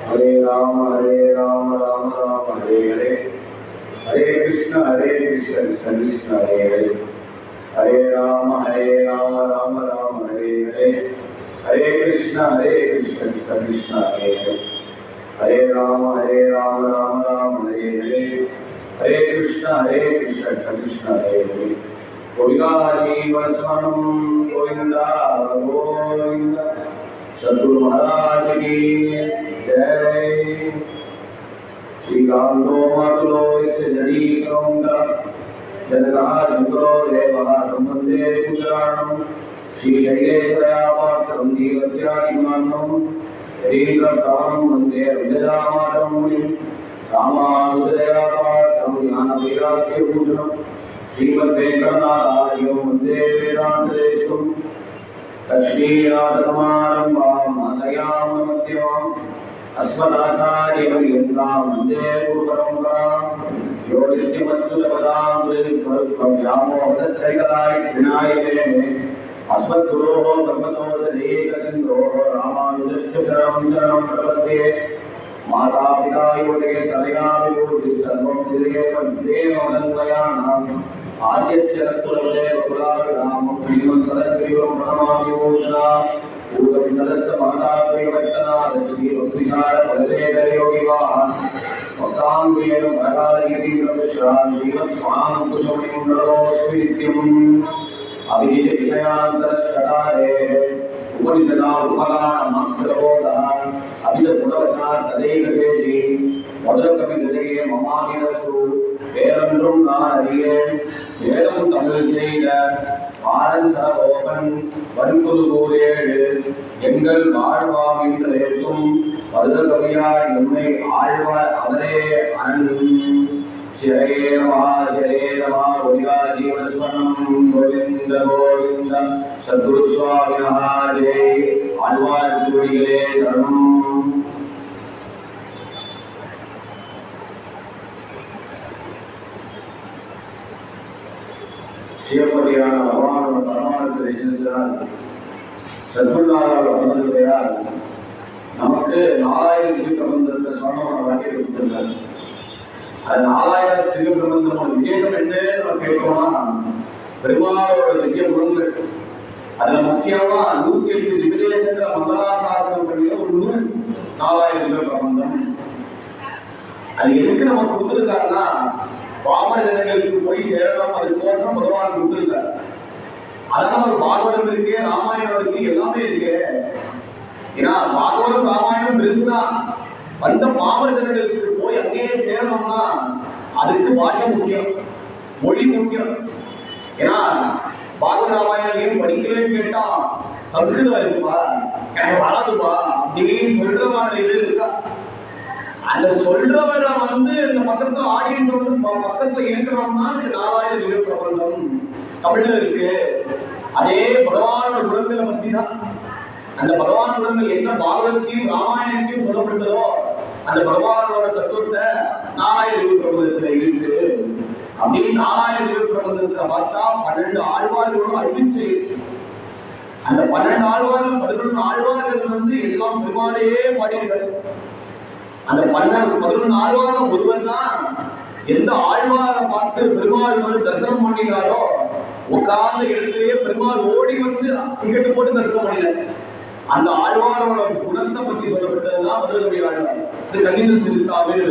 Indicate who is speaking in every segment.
Speaker 1: हरे राम राम राम हरे हरे, हरे कृष्ण कृष्ण कृष्ण हरे हरे, हरे राम राम राम हरे हरे, हरे कृष्ण कृष्ण कृष्ण हरे हरे, हरे राम राम राम हरे हरे, हरे कृष्ण कृष्ण कृष्ण हरे हरे। गोविंदा जीवस्मरणं गोविंदा गोविंद। सद्गुरु महाराज की जय। श्रीकांतो मातुलो इस्य जड़ी सौंदा जनकाशंकरो देवः संबंधे पुत्राणं श्रीशैलेश्वरापात्रं जीवत्यादिमानं यतीन्द्रप्राणं वन्दे विजयामातरं मुनिं रामानुजदयापात्रं ज्ञानवैराग्यभूषणं श्रीमद्वेङ्कटनाथार्यो वन्दे वेदान्तदेशिकं लक्ष्मीनाथसमारम्भां नाथयामनमध्यमाम् अस्मदाचार्यपर्यन्तां वन्दे गुरुपरम्परां यो नित्यमच्युतपदाम्बुजयुग्मव्यामोहतस्थैकताय अस्मद्गुरोः भगवतोऽसदेकसिन्धोः रामानुजस्य शरणं प्रपद्ये। मातापिता युवते तनया विभूतिः सर्वं हृदयेमनन्वयानाम् आद्यस्य रत्तुलवदेव कुलाभिरामं श्रीमन्तदग्रीवं प्रणमामि भूषणा पूर्वविचलच्च महदात्मैवत्तनादश्रीवत्विशारपरसेकरयोगिवान् भक्ताङ्गेन भरकालगिरीन्द्रमिश्रान् श्रीमत्मानकुशमणिकुण्डलोऽस्मि नित्यम्। अभिहितविषयान्तरशतारेः उपनिषदामुपगानमात्रबोधः अभिजगुणवशात् तदैकशेषी मधुरकविहृदये ममाभिरस्तु வேறொன்றும் நான் அறியேன் வேதம் தமிழ் செய்த ஆரன் சரகோபன் வன்புது கூறேழு எங்கள் வாழ்வாமின்றேற்றும் மருத கவியார் எம்மை ஆழ்வார் அவரே அரண் சிரேரமா ஒலிகா ஜீவஸ்வனம் கோவிந்த கோவிந்த சத்குரு சுவாமினஹ ஜெய் ஆழ்வார் திருவடிகளே சரணம். சிவப்படியான பகவானோட பரமானத்தை தரிசனித்தால் சத்குருநாதால் அமர்ந்ததையால் நமக்கு 4000 திவ்ய பிரபந்தத்தை ஸ்வர்ணமான வாக்கிய கொடுத்திருந்தார். அது 4000 திவ்ய பிரபந்தமோட விசேஷம் என்ன நம்ம கேட்கிறோம்னா பெருமாளோட திவ்ய குணங்கள். அதுல முக்கியமா 108 திவ்யதேசங்கிற மங்களாசாசனம் பண்ணிய ஒரு நூல் 4000 திவ்ய பிரபந்தம். அது எதுக்கு நம்ம கொடுத்துருக்காருன்னா பாமர ஜனங்களுக்கு போய் சேரணும், அதுக்கோசரம் பகவான் கொடுத்துருக்காரு. அதனால ஒரு பாகவதம் இருக்கு, ராமாயணம் இருக்கு, எல்லாமே இருக்கு. ஏன்னா பாகவதம் ராமாயணம் பெருசுதான். வந்த பாமர ஜனங்களுக்கு போய் அங்கேயே சேரணும்னா அதுக்கு பாஷை முக்கியம், மொழி முக்கியம். ஏன்னா பாகவத ராமாயணம் ஏன் படிக்கலன்னு கேட்டா சம்ஸ்கிருதம் இருக்குப்பா, எனக்கு வராதுப்பா அப்படின்னு சொல்றவான இது இருக்கா? அந்த சொல்றவரை இந்த பக்கத்துல ஆடியன்ஸ் பக்கத்துல ஏற்கிறோம்னா 4000 திவ்ய பிரபந்தம் தமிழ்ல இருக்கு. அதே பகவானோட குணங்களை பத்தி தான். அந்த பகவான் குணங்கள் என்ன பாகவதத்தையும் ராமாயணத்தையும் சொல்லப்பட்டதோ அந்த பகவானோட தத்துவத்தை 4000 திவ்ய பிரபந்தத்துல இருக்கு. அப்படின்னு 4000 திவ்ய பிரபந்தத்துல பார்த்தா 12 ஆழ்வார்களோட அறிவிச்சு, அந்த 12 ஆழ்வார்கள் 11 ஆழ்வார்கள் எல்லாம் பெருமாளையே பாடியிருக்காரு. அந்த 11 ஆழ்வார்கள் ஒருவர் தான் எந்த ஆழ்வாரை பார்த்து பெருமாள் தரிசனம் பண்ணினாரோ உட்கார்ந்த இடத்திலேயே பெருமாள் ஓடி டிக்கெட்டு போட்டு தரிசனம் பண்ணல. அந்த ஆழ்வாரோட குணத்தை பற்றி சொல்லப்பட்டதுதான் மதுரகவி ஆழ்வார். இது கன்னிதன் சிறுத்தாவில்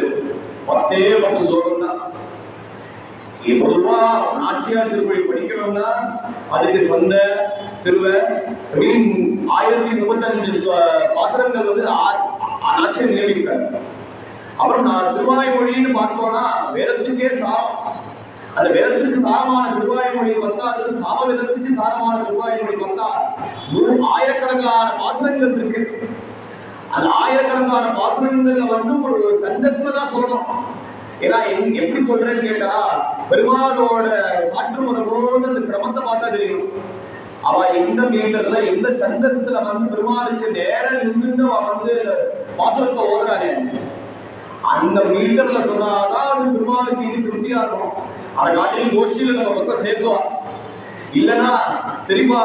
Speaker 1: 10 ஸ்லோகம் தான். பொதுவா நாச்சியார் திருப்பதி படிக்கணும்னா அதுக்கு சொந்த திருவ 1035 பாசனங்கள் நாச்சியார் நியமிக்கிறார். அப்புறம் நான் திருவாய்மொழின்னு பார்த்தோம்னா வேதத்துக்கே சாரம். அந்த வேதத்துக்கு சாரமான திருவாய்மொழி வந்தா, அது சாமவேதத்துக்கு சாரமான திருவாய்மொழி வந்தா 1000கணக்கான பாசனங்கள் இருக்கு. அந்த 1000கணக்கான பாசனங்கள்ல ஒரு சந்தஸ்ல தான் சொல்லணும். ஏன்னா எப்படி சொல்றேன்னு கேட்டா பெருமாளோட சாற்று வரும்போது அந்த கிரமத்தை பார்த்தா தெரியும். அவ எந்த மீட்டர்ல எந்த சந்தஸ்ல பெருமாளுக்கு நேரம் நின்று பாசனத்தை ஓதுறாரு. அந்த மீட்டர்ல சொன்னாதான் அது பெருமாளுக்கு இது திருப்தியா இருக்கும். அதை காட்டிலும் கோஷ்டியில நம்ம பக்கம் சேர்த்துவா. இல்லைன்னா சரிப்பா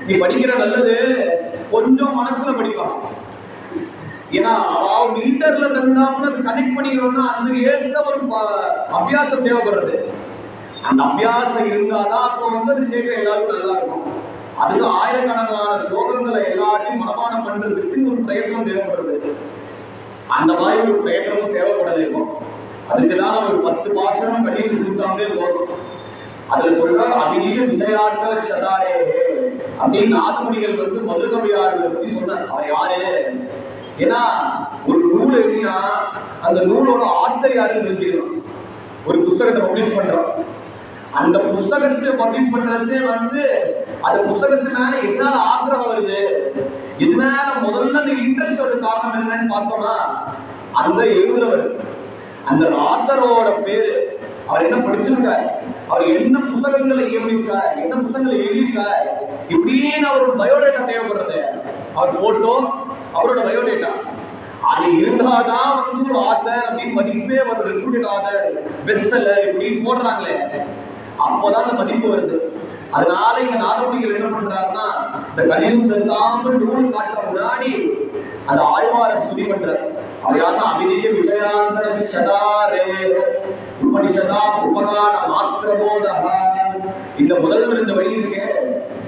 Speaker 1: நீ படிக்கிற நல்லது, கொஞ்சம் மனசுல படிப்பான். ஏன்னா அவன் மீட்டர்ல தந்தாப்புல கனெக்ட் பண்ணிக்கணும்னா அதுக்கு ஏற்ற ஒரு அபியாசம் தேவைப்படுறது. அந்த அபியாசம் இருந்தாதான் அப்போ வந்து அது கேட்க எல்லாருக்கும் நல்லா இருக்கும். அதுக்கு ஆயிரக்கணக்கான ஸ்லோகங்களை எல்லாத்தையும் மனப்பாடம் பண்றதுக்கு ஒரு பிரயத்தனம் தேவைப்படுறது. அந்த மாதிரி ஒரு பிரயத்தனமும் தேவைப்படலை இருக்கும். அதுக்குதான் ஒரு 10 பாசனம் கண்ணீர் சிரித்தாங்களே போதும். அதுல சொல்றாங்க அபிநீத விஷயார்த்த சதாரே அப்படின்னு நாதமுனிகள் வந்து மதுரகவியாளர்களை பத்தி சொன்னார். அவர் யாரு? ஏன்னா ஒரு நூல் எப்படின்னா அந்த நூலோட ஆத்தர் யாருன்னு தெரிஞ்சுக்கணும். ஒரு புஸ்தகத்தை பப்ளிஷ் பண்றோம், அந்த புஸ்தகத்தை பப்ளிஷ் பண்றச்சே வந்து அந்த புஸ்தகத்து மேல எதனால ஆக்கிரகம் வருது, எதனால முதல்ல அந்த இன்ட்ரெஸ்ட் ஒரு காரணம் என்னன்னு பார்த்தோம்னா அந்த எழுதுறவர், அந்த ஆத்தரோட பேரு, அவர் என்ன படிச்சிருக்கார், அவர் என்ன புத்தகங்களை இயம்பியிருக்கார், என்ன புத்தகங்களை எழுதியிருக்கார், இப்படின்னு அவரோட பயோடேட்டா தேவைப்படுறது. அவர் போட்டோ, அவரோட பயோடேட்டா அது இருந்தாதான் வந்து ஒரு ஆத்தர் அப்படின்னு மதிப்பே ஒரு ரெப்யூட்டட் ஆத்தர், பெஸ்ட் செல்லர் இப்படின்னு போடுறாங்களே, அப்போதான் அந்த மதிப்பு வருது. அதனால இங்க நாதமுனிகள் என்ன பண்றாருன்னா இந்த கலியும் செலுத்தாமல் நூல் காட்டுற முன்னாடி அந்த ஆழ்வார ஸ்துதி பண்றாரு. அவர் யாருன்னா அபிநீத விஷயாந்தர சதாரே உபனிஷதா உபகார மாத்திரபோதா. இந்த முதல் 2 வரி இருக்கு,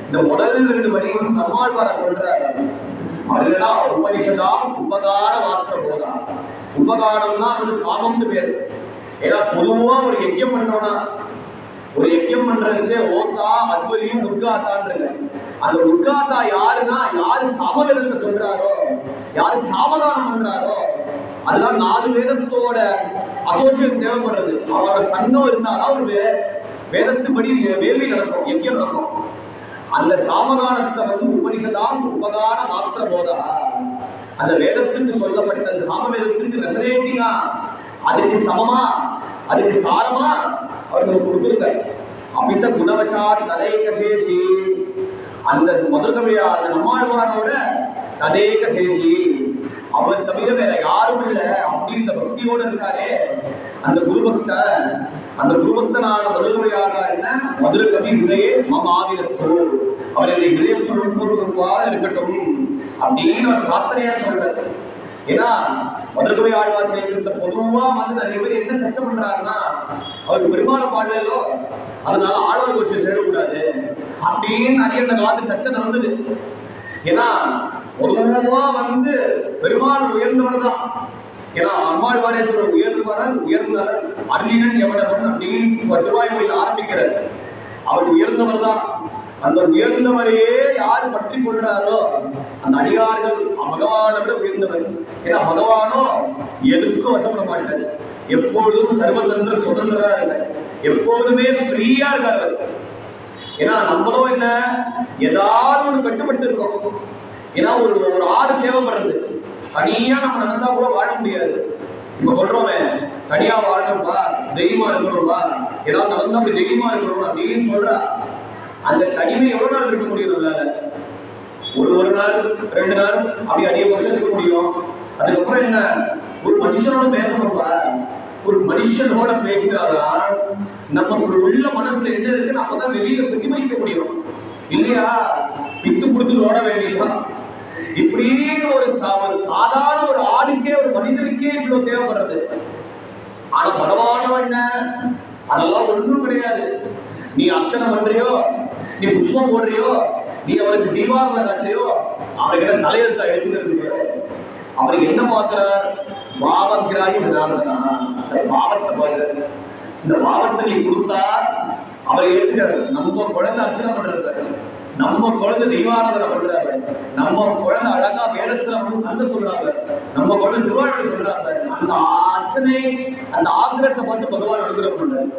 Speaker 1: இந்த முதல் 2 வரியும் நம்மாழ்வார சொல்றாரு. அதுதான் உபனிஷதா உபகார மாத்திரபோதா. உபகாரம்னா அது சாமம்னு பேரு. ஏன்னா பொதுவா ஒரு யஜ்யம் பண்றோம்னா, ஒரு யஜ்யம் பண்றதுச்சே ஓகா அத்வரியும் உத்காத்தான்னு. அந்த உத்காத்தா யாருன்னா யாரு சாமவேதத்தை சொல்றாரோ, யாரு சாமதானம் பண்றாரோ, அதெல்லாம் 4 வேதத்தோட அசோசியேட் தேவைப்படுறது. அவரோட சங்கம் இருந்தாதான் ஒரு வேதத்துப்படி வேள்வி நடக்கும், யஜ்யம் நடக்கும். அந்த சாமதானத்தை வந்து உபனிஷதான் உபகார மாத்திர போதா. அந்த வேதத்துக்கு சொல்லப்பட்ட அந்த சாமவேதத்துக்கு ரெசனேட்டிங்கா, அதுக்கு சமமா, அதுக்கு சாரமா அவர்களுக்கு கொடுத்திருக்காரு. அமிச்ச குணவசாத் கதைக சேஷி, அந்த மதுரகவியா அந்த நம்மாழ்வாரோட கதைக சேஷி, அவர் தவிர வேற யாரும் இல்லை அப்படின்ற பக்தியோட இருக்காரே அந்த குருபக்த. அந்த குருபக்தனான மதுரகவியாக என்ன மதுர கவி உரையே மம ஆவிரஸ்து, அவர் என்னை இதயத்தில் உட்பொருவாக இருக்கட்டும் அப்படின்னு ஒரு பிரார்த்தனையா சொல்றாரு. ஏன்னா மதுரகவி ஆழ்வார் செய்திருந்த பொதுவா வந்து நிறைய பேர் என்ன சர்ச்சை பண்றாருன்னா அவர் பெருமாளை பாடலோ அதனால ஆழ்வார் கோஷம் சேரக்கூடாது அப்படின்னு நிறைய இந்த காலத்து சர்ச்சை நடந்தது. ஏன்னா பொதுவா வந்து பெருமாள் உயர்ந்தவர் தான். ஏன்னா அம்மாழ்வாரே சொல்ற உயர்ந்தவரன் உயர்ந்தவர் அருளினன் எவனவன் அப்படின்னு திருவாய்மொழியில் ஆரம்பிக்கிறார். அவர் உயர்ந்தவர் தான். அந்த உயர்ந்தவரையே யாரு பற்றி கொள்றாரோ அந்த அடியார்கள் பகவானை விட உயர்ந்தவர். ஏன்னா பகவானோ எதுக்கும் வசப்பட மாட்டார், எப்பொழுதும் சர்வதந்திர சுதந்திரா இருக்கார், எப்பொழுதுமே ஃப்ரீயா இருக்காரு. ஏன்னா நம்மளும் என்ன ஏதாவது ஒன்று கட்டுப்பட்டு இருக்கோம். ஏன்னா ஒரு ஆறு தேவைப்படுறது. தனியா நம்ம நினைச்சா கூட வாழ முடியாது. இப்ப சொல்றோமே தனியா வாழணும்பா, தெய்வமா இருக்கணும்பா, ஏதாவது நடந்தா அப்படி தெய்வமா இருக்கணும் அப்படின்னு சொல்றா. அந்த தனிமை எவ்வளவு நாள் இருக்க முடியும்? ஒரு நாள் 2 நாள் அப்படி அதிக வருஷம் இருக்க முடியும். அதுக்கப்புறம் என்ன, ஒரு மனுஷனோட பேசணும்பா, ஒரு மனுஷனோட பேசினாதான் நமக்கு உள்ள மனசுல என்ன இருக்குன்னு அப்பதான் வெளியில பிரதிபலிக்க முடியும். இல்லையா விட்டு கொடுத்து ஓட வேண்டியதுதான். இப்படியே ஒரு சாதாரண ஒரு ஆளுக்கே ஒரு மனிதனுக்கே இவ்வளவு தேவைப்படுறது. ஆனா பகவானோ என்ன அதெல்லாம் ஒன்றும் கிடையாது. நீ அர்ச்சனை பண்றியோ, நீ புஷ்பம் போடுறியோ, நீ அவருக்கு தீபாவளி கட்டுறியோ, அவர்கிட்ட தலையெழுத்தா எடுத்துக்கிறதுக்கு அவருக்கு என்ன பார்க்கிறார்? பாவகிராகி பாவத்தை பார்க்கிறார். இந்த பாவத்தை நீ கொடுத்தா அவரை ஏற்றுக்கிறார். நம்ம குழந்தை அர்ச்சனை பண்றாரு, நம்ம குழந்தை தெய்வாராதனை பண்றாரு, நம்ம குழந்தை அழகா வேடத்துல வந்து சண்டை சொல்றாங்க, நம்ம குழந்தை திருவாரூரை சொல்றாங்க. அந்த அர்ச்சனை அந்த ஆக்கிரத்தை பார்த்து பகவான் அனுகிரகம் பண்றாரு.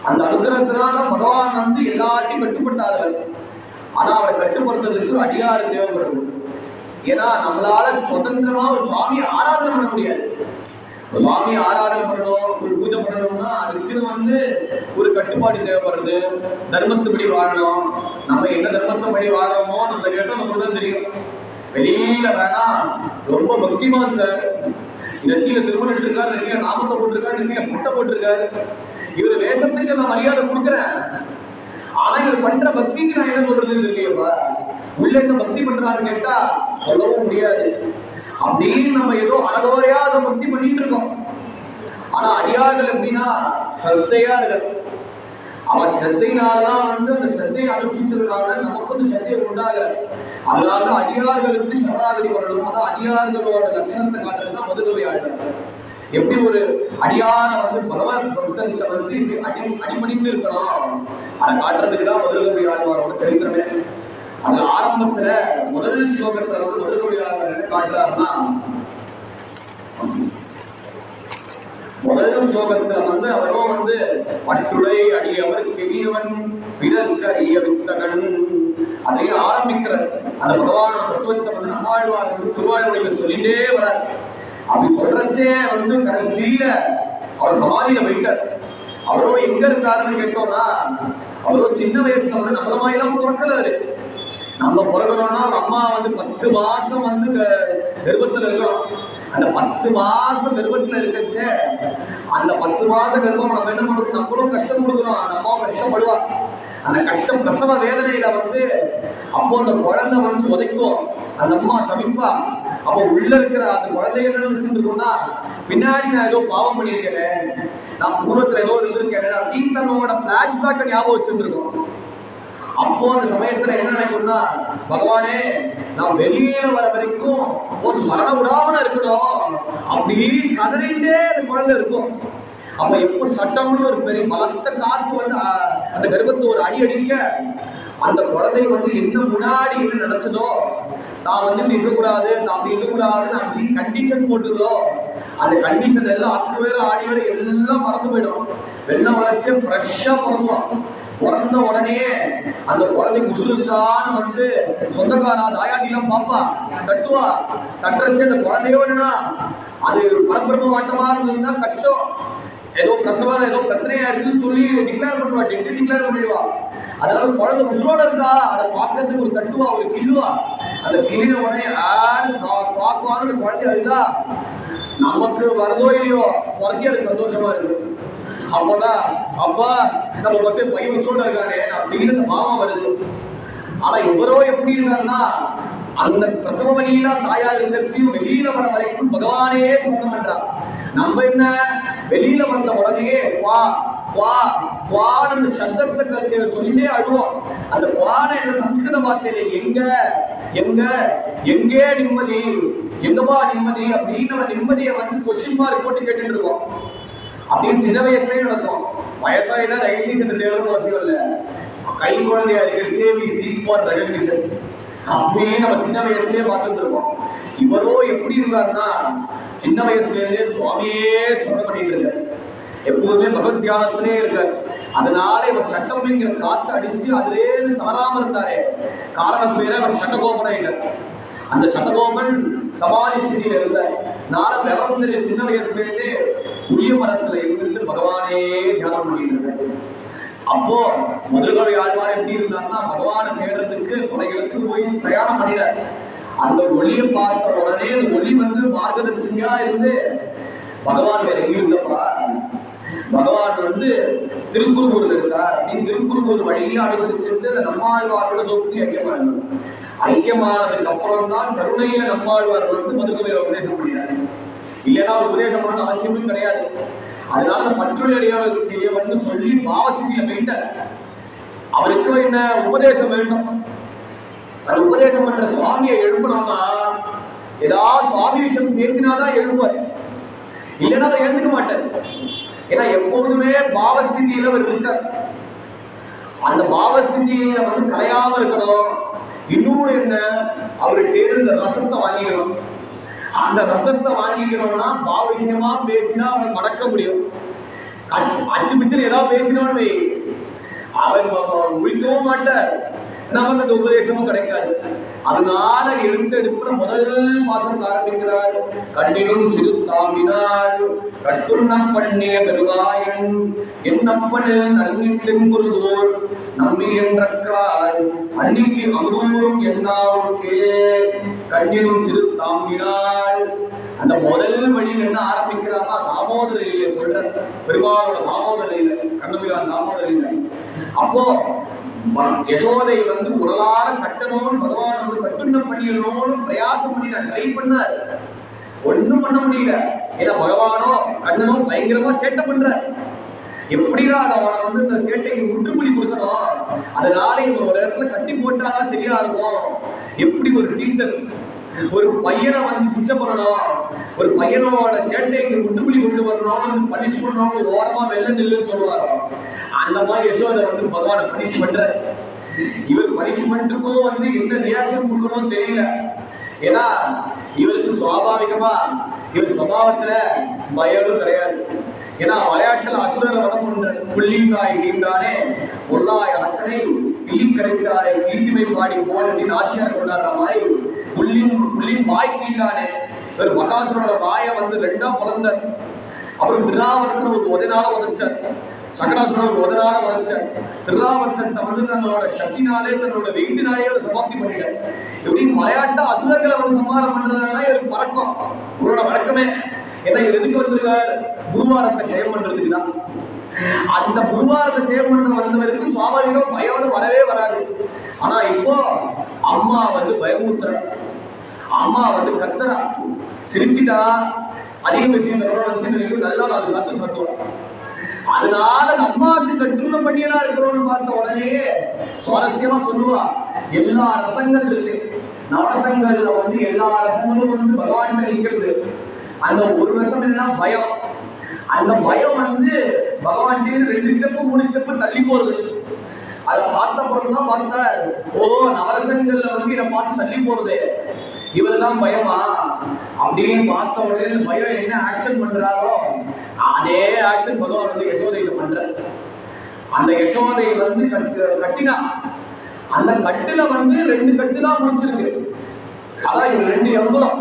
Speaker 1: அந்த அனுகிரகத்தினால பகவான் வந்து எல்லாத்தையும் கட்டுப்பட்டார்கள். ஆனா அவரை கட்டுப்படுத்துறதுக்கு அதிகாரம் தேவைப்படுது. ஏன்னா நம்மளால சுதந்திரமா ஒரு சுவாமியை ஆராதனை பண்ண முடியாது. சுவாமி ஆராதனை பண்ணணும், ஒரு பூஜை பண்ணணும்னா அதுக்குன்னு வந்து ஒரு கட்டுப்பாடு தேவைப்படுறது. தர்மத்துப்படி வாழணும். நம்ம என்ன தர்மத்துப்படி வாழணுமோ நம்ம கேட்டோம் நமக்கு தான் தெரியும். வெளியில வேணாம் ரொம்ப பக்திமான் சார், நெத்தியில திருமணம் இருக்காரு, நெத்தியில நாமத்தை போட்டிருக்காரு, நெத்தியில முட்டை போட்டிருக்காரு, இவர் வேஷத்துக்கு நான் மரியாதை கொடுக்குறேன்
Speaker 2: ஆனா இவர் பண்ற பக்திக்கு நான் என்ன சொல்றது இல்லையப்பா, உள்ள என்ன பக்தி பண்றாருன்னு கேட்டா சொல்லவும் முடியாது. அப்படின்னு நம்ம ஏதோ அழகோரையா அதை பக்தி பண்ணிட்டு இருக்கோம். ஆனா அடியார்கள் எப்படின்னா சத்தையா இருக்க, அவன் சத்தையினாலதான் அந்த சத்தையை அனுஷ்டிச்சதுனால நமக்கு வந்து சத்தையை உண்டாகிற. அதனாலதான் அடியார்களுக்கு சரணாகதி பண்ணணும். அதான் அடியார்களோட லட்சணத்தை காட்டுறதுதான் மதுரவை ஆழ்வார். எப்படி ஒரு அடியான பகவத் பக்தன்கிட்ட இப்படி அடிமணிந்து இருக்கணும், அதை காட்டுறதுக்கு தான் மதுரவை ஆழ்வாரோட சரித்திரமே. அது ஆரம்பத்துல முதல் ஸ்லோகத்துல மதுரவை ஆழ்வார் என்ன காட்டுறாருன்னா, முதல் ஸ்லோகத்துல அவரும் பட்டுடை அடியவர் கெளியவன் பிறர்க்கு அறிய வித்தகன் அதையும் ஆரம்பிக்கிறார். அந்த பகவானோட தத்துவத்தை நம்மாழ்வார் திருவாழ்மொழியில சொல்லிட்டே வரார். அப்படி சொல்றச்சே கடைசியில அவர் சமாதியில போயிட்டார். அவரோ எங்க இருக்காருன்னு கேட்டோம்னா, அவரோ சின்ன வயசுல நம்மள மாதிரிலாம் பிறக்கலாரு. நம்ம பிறகுறோம்னா அம்மா 10 மாசம் கர்ப்பத்துல இருக்கிறோம். அந்த 10 மாசம் கர்ப்பத்துல இருக்கச்ச அந்த 10 மாச கர்ப்பம் நம்ம என்ன பண்றோம், நம்மளும் கஷ்டம் கொடுக்குறோம், அந்த அம்மாவும் கஷ்டப்படுவா. அந்த கஷ்டம் பிரசவ வேதனையில அப்போ அந்த குழந்தை உதைக்கும், அந்த அம்மா தவிப்பா. அப்போ உள்ள இருக்கிற அந்த குழந்தைய என்ன வச்சுருக்கோம்னா, பின்னாடி நான் ஏதோ பாவம் பண்ணியிருக்கேன், நான் பூர்வத்துல ஏதோ இருந்திருக்கேன் அப்படின்னு தன்னோட பிளாஷ்பேக்கை ஞாபகம் வச்சுருக்கோம். அப்போ அந்த சமயத்துல என்ன நினைக்கும்னா, பகவானே நான் வெளியே வர வரைக்கும் மரண விடாம இருக்கணும் அப்படின்னு கதறிண்டே அந்த குழந்தை இருக்கும். அப்ப எப்போ சட்டம்னு ஒரு பெரிய பலத்த காத்து அந்த கர்ப்பத்தை ஒரு அடி அடிக்க, அந்த குழந்தை என்ன முன்னாடி என்ன நினைச்சதோ, நான் இருக்கக்கூடாது, நான் அப்படி இருக்கக்கூடாதுன்னு அப்படி கண்டிஷன் போட்டுதோ, அந்த கண்டிஷன் எல்லாம் அக்கு வேற ஆடி வேற எல்லாம் மறந்து போயிடும். வெள்ளம் வரைச்சு ஃப்ரெஷ்ஷா பிறந்துடும். பிறந்த உடனே அந்த குழந்தை முசுலுக்கான சொந்தக்காரா தாயாதிலாம் பாப்பா தட்டுவா. தட்டுறச்சு அந்த குழந்தையோ என்னன்னா அது பரபிரம மாட்டமா இருந்ததுன்னா கஷ்டம், ஏதோ பிரசவம் ஏதோ பிரச்சனையா இருக்குன்னு சொல்லி டிக்ளேர் பண்ணுவா, டிக்ளேர் பண்ணிடுவா. அதனால குழந்தை முசுலோட இருக்கா, அதை பார்க்கறதுக்கு ஒரு தட்டுவா, ஒரு கிள்ளுவா. அந்த கிளின உடனே பார்க்குவான்னு அந்த குழந்தை அழுதா, நமக்கு வரதோ இல்லையோ குழந்தைய அதுக்கு சந்தோஷமா இருக்கு. அப்போதான் அப்பா நம்ம பசங்க பையன் சொல்ல இருக்கானே அப்படின்னு அந்த பாவம் வருது. ஆனா இவரோ எப்படி இருக்காருன்னா, அந்த பிரசவ வழியெல்லாம் தாயார் இருந்துச்சு, வெளியில வர வரைக்கும் பகவானே சொந்தம் பண்றார். நம்ம என்ன வெளியில வந்த உடனே வா வா வான்னு சத்தத்தை சொல்லிட்டே அழுவோம். அந்த குவான என்ன சம்ஸ்கிருத வார்த்தையில எங்க எங்க எங்கே நிம்மதி, எங்கப்பா நிம்மதி அப்படின்னு நம்ம நிம்மதியை கொஸ்டின் மார்க் போட்டு கேட்டுட்டு இருக்கோம். அப்படின்னு சின்ன வயசுலயே நடக்கும். வயசாயினா ரெகக்னிஷன் தேவைன்னு அவசியம் இல்லை. கை குழந்தையா இருக்கிறச்சே வி சீக் ஃபார் ரெகக்னிஷன் அப்படின்னு நம்ம சின்ன வயசுலயே பார்த்துட்டு இருக்கோம். இவரோ எப்படி இருக்காருன்னா, சின்ன வயசுலேயே சுவாமியே ஸ்மரணம் பண்ணிட்டு இருக்காரு, எப்போதுமே பகவத் தியானத்திலே இருக்காரு. அதனால இவர் சட்டம்ங்கிற காத்து அடிச்சு அதுலே தவறாம இருந்தாரே, காரணம் பேர அவர் சட்டகோபனா இல்லை. அந்த சட்டகோபன் சமாதி ஸ்திதியில இருந்தார். நானும் விவரம் சின்ன வயசுலேயே புளிய மரத்துல இருந்து பகவானே தியானம் பண்ணிட்டு இருக்காரு. அப்போ மதுரகவி ஆழ்வார் எப்படி இருந்தாருன்னா, பகவானை தேடுறதுக்கு கொலைகளுக்கு போய் பிரயாணம் பண்ணினார். அந்த ஒளியை பார்த்த உடனே அந்த ஒளி மார்க்கதர்சியா இருந்து, பகவான் வேற எங்கேயும் இல்லப்பா, பகவான் திருக்குறுகூர்ல இருக்கார் அப்படின்னு திருக்குறுகூர் வழியா அனுசரிச்சிருந்து நம்மாழ்வாரோட தொகுதி ஐக்கியமானதுக்கு அப்புறம் தான் கருணையில நம்மாழ்வார் மதுரகவியில உபதேசம் பண்ணினார். இல்லைன்னா ஒரு உபதேசம் பண்ண அவசியமும் கிடையாது. அதனால பற்றுடையவன் சொல்லி பாவஸ்தியில போயிட்டார். அவருக்கு என்ன உபதேசம் வேண்டும், அந்த உபதேசம் பண்ற சுவாமியை எழுப்பணும்னா ஏதாவது சுவாமி விஷயம் பேசினாதான் எழுப்புவார், இல்லைன்னா அவர் எழுந்துக்க மாட்டார். ஏன்னா எப்போதுமே பாவஸ்திதியில அவர் இருக்கார். அந்த பாவஸ்திதியில கலையாம இருக்கணும். இன்னொரு என்ன, அவருக்கு இந்த ரசத்தை வாங்கிக்கணும். அந்த ரசத்தை வாங்கிக்கணும்னா பாவ விஷயமா பேசினா அவன் மடக்க முடியும். அச்சு பிச்சு ஏதாவது பேசினோன்னு அவன் உழிக்கவும் மாட்டார், நமக்கு அந்த உபதேசமும் கிடைக்காது. அதனால எடுப்புல முதல் மாசம் ஆரம்பிக்கிறார். கண்ணிலும் சிறு தாமினார் கட்டுண்ணம் பண்ணிய பெருவாயன் என்னப்பனில் நன்னித்தின் குருதோர் நம்பி என்றார் அன்னிக்கு அமுதூரும் என்னாவுக்கே கண்ணிலும் சிறு தாமினார். அந்த முதல் வழியில் என்ன ஆரம்பிக்கிறாரா, தாமோதரையிலே சொல்ற பெருமாளோட தாமோதரையில கண்ணபிரான் தாமோதரையில. அப்போ யசோதை வந்து உடலார கட்டணும்னு பகவான் வந்து கட்டுண்ணம் பண்ணிடணும்னு பிரயாசம் பண்ணி நான் ட்ரை பண்ணார். ஒண்ணும் பண்ண முடியல. ஏன்னா பகவானோ கண்ணனோ பயங்கரமா சேட்டை பண்ற. எப்படிதான் அதை அவனை வந்து இந்த சேட்டைக்கு முற்றுப்புள்ளி கொடுக்கணும், அதனால இவங்க ஒரு இடத்துல கட்டி போட்டாதான் சரியா இருக்கும். எப்படி ஒரு டீச்சர் ஒரு பையனை வந்து சிக்ஷை பண்ணணும், ஒரு பையனோட சேட்டைக்கு முற்றுப்புள்ளி கொண்டு வரணும், வந்து பனிஷ் பண்ணணும், ஓரமா வெள்ள நில்லுன்னு சொல்லுவாரோ, அந்த மாதிரி யசோதை வந்து பகவானை பனிஷ் பண்ற. இவர் பனிஷ்மெண்ட்டுக்கும் வந்து என்ன ரியாக்ஷன் கொடுக்கணும்னு தெரியல. ஏன்னா இவருக்கு சுவாபாவிகமா இவர் சுபாவத்துல பயமும் கிடையாது. ஏன்னா விளையாட்டுல அசுரரை வளம் பண்ற புள்ளிங்காய் நீண்டானே பொல்லாய் அத்தனை கிள்ளி கரைத்தாய் கீர்த்திமை பாடி போன அப்படின்னு ஆட்சியார் கொண்டாடுற மாதிரி புள்ளின் வாய் கீண்டானே. இவர் மகாசுரோட வாயை வந்து ரெண்டா பிறந்தார். அப்புறம் திருநாவர்த்தனை ஒரு உதனால உதச்சார், சகடாசுரன் ஒரு உதனால உதச்சார். திருநாவர்த்தனை வந்து தன்னோட சக்தினாலே தன்னோட வெயிட்டினாலே சமாப்தி பண்ணிட்டார். எப்படின்னு விளையாட்டா அசுரர்களை வந்து சம்ஹாரம் பண்றதுனா இவருக்கு பழக்கம், இவரோட வழக்கமே. ஏன்னா இவர் எதுக்கு வந்திருக்கார்? பூமாரத்தை சேவம் பண்றதுக்கு தான். அந்த பூமாரத்தை சேவம் பண்ண வந்தவருக்கு சுவாபாவிகம் பயம் வரவே வராது. ஆனா இப்போ அம்மா வந்து பயமுறுத்துற, அம்மா வந்து கத்துறா, சிரிச்சுட்டா அதிக விஷயம் நல்லா அது சத்து சத்துவம். அதனால அம்மாவுக்கு கட்டுரை பண்ணியதா இருக்கிறோம்னு பார்த்த உடனே சுவாரஸ்யமா சொல்லுவா, எல்லா ரசங்கள் இருக்கு, நவரசங்கள்ல வந்து எல்லா ரசங்களும் வந்து பகவான் இருக்கிறது. அந்த ஒரு ரசம் என்ன பயம். அந்த பயம் வந்து பகவான் 2 ஸ்டெப்பு 3 ஸ்டெப்பு தள்ளி போறது. அதை பார்த்த பிறகுதான் பார்த்தார், ஓ நவரசங்கள்ல வந்து இதை பார்த்து தள்ளி போறது இவருதான் பயமா அப்படின்னு பார்த்த உடனே பயம் என்ன ஆக்ஷன் பண்றாரோ அதே ஆக்ஷன் பகவான் வந்து யசோதையில பண்ற. அந்த யசோதையை வந்து கட்டினா அந்த கட்டுல வந்து 2 கட்டு தான் முடிச்சிருக்கு. அதான் இவர் 2 அங்குலம்,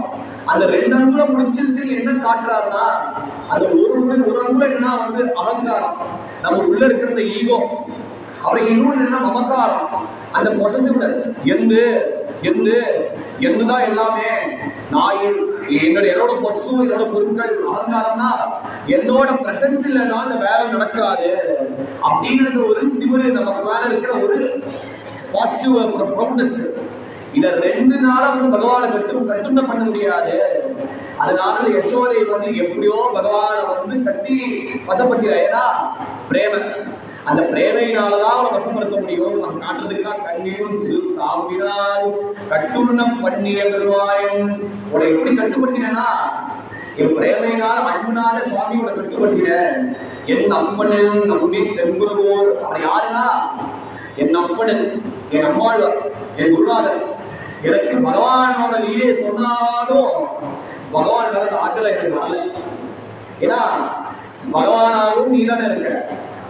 Speaker 2: அந்த 2 அங்குலம் முடிச்சிருக்கு. என்ன காட்டுறாருன்னா அந்த ஒரு அங்குலம் என்ன வந்து அகங்காரம், நம்ம உள்ள இருக்கிற ஈகோ. அப்புறம் இன்னொன்று என்ன மமக்காரம், அந்த பொசசிவ்னஸ். எந்துதான் எல்லாமே நான், என்னோட பொசு என்னோட பொருட்கள் அகங்காரம்னா என்னோட பிரசன்ஸ் இல்லைன்னா அந்த வேலை நடக்காது அப்படிங்கிறது ஒரு திமிரு, நமக்கு மேல இருக்கிற ஒரு பாசிட்டிவ் ப்ரௌட்னஸ். இதை 2 நாளா வந்து பகவானை கட்டுண்ணம் பண்ண முடியாது. அதனால யசோதை வந்து எப்படியோ பகவானை வந்து கட்டி வசப்படுத்திட. ஏன்னா பிரேம, அந்த பிரேமையினாலதான் அவனை வசப்படுத்த முடியும். அதை காட்டுறதுக்கு தான் கண்ணியும் தாம்பினால் கட்டுண்ணம் பண்ணிய பெருமாயன் உன்னை எப்படி கட்டுப்படுத்தினா, என் பிரேமையினால அன்புனால சுவாமியோட கட்டுப்படுத்தின. என் அப்பனில் நம்பி தென்புறவோர், அவன் யாருன்னா என் அப்பனன், என் அம்மாழ்வார், என் குருநாதர். எனக்கு பகவானோட லீலையை சொன்னாலும் பகவான் மேல ஆற்றல எனக்கு வரல. ஏன்னா பகவானாகவும் நீதானே இருக்க,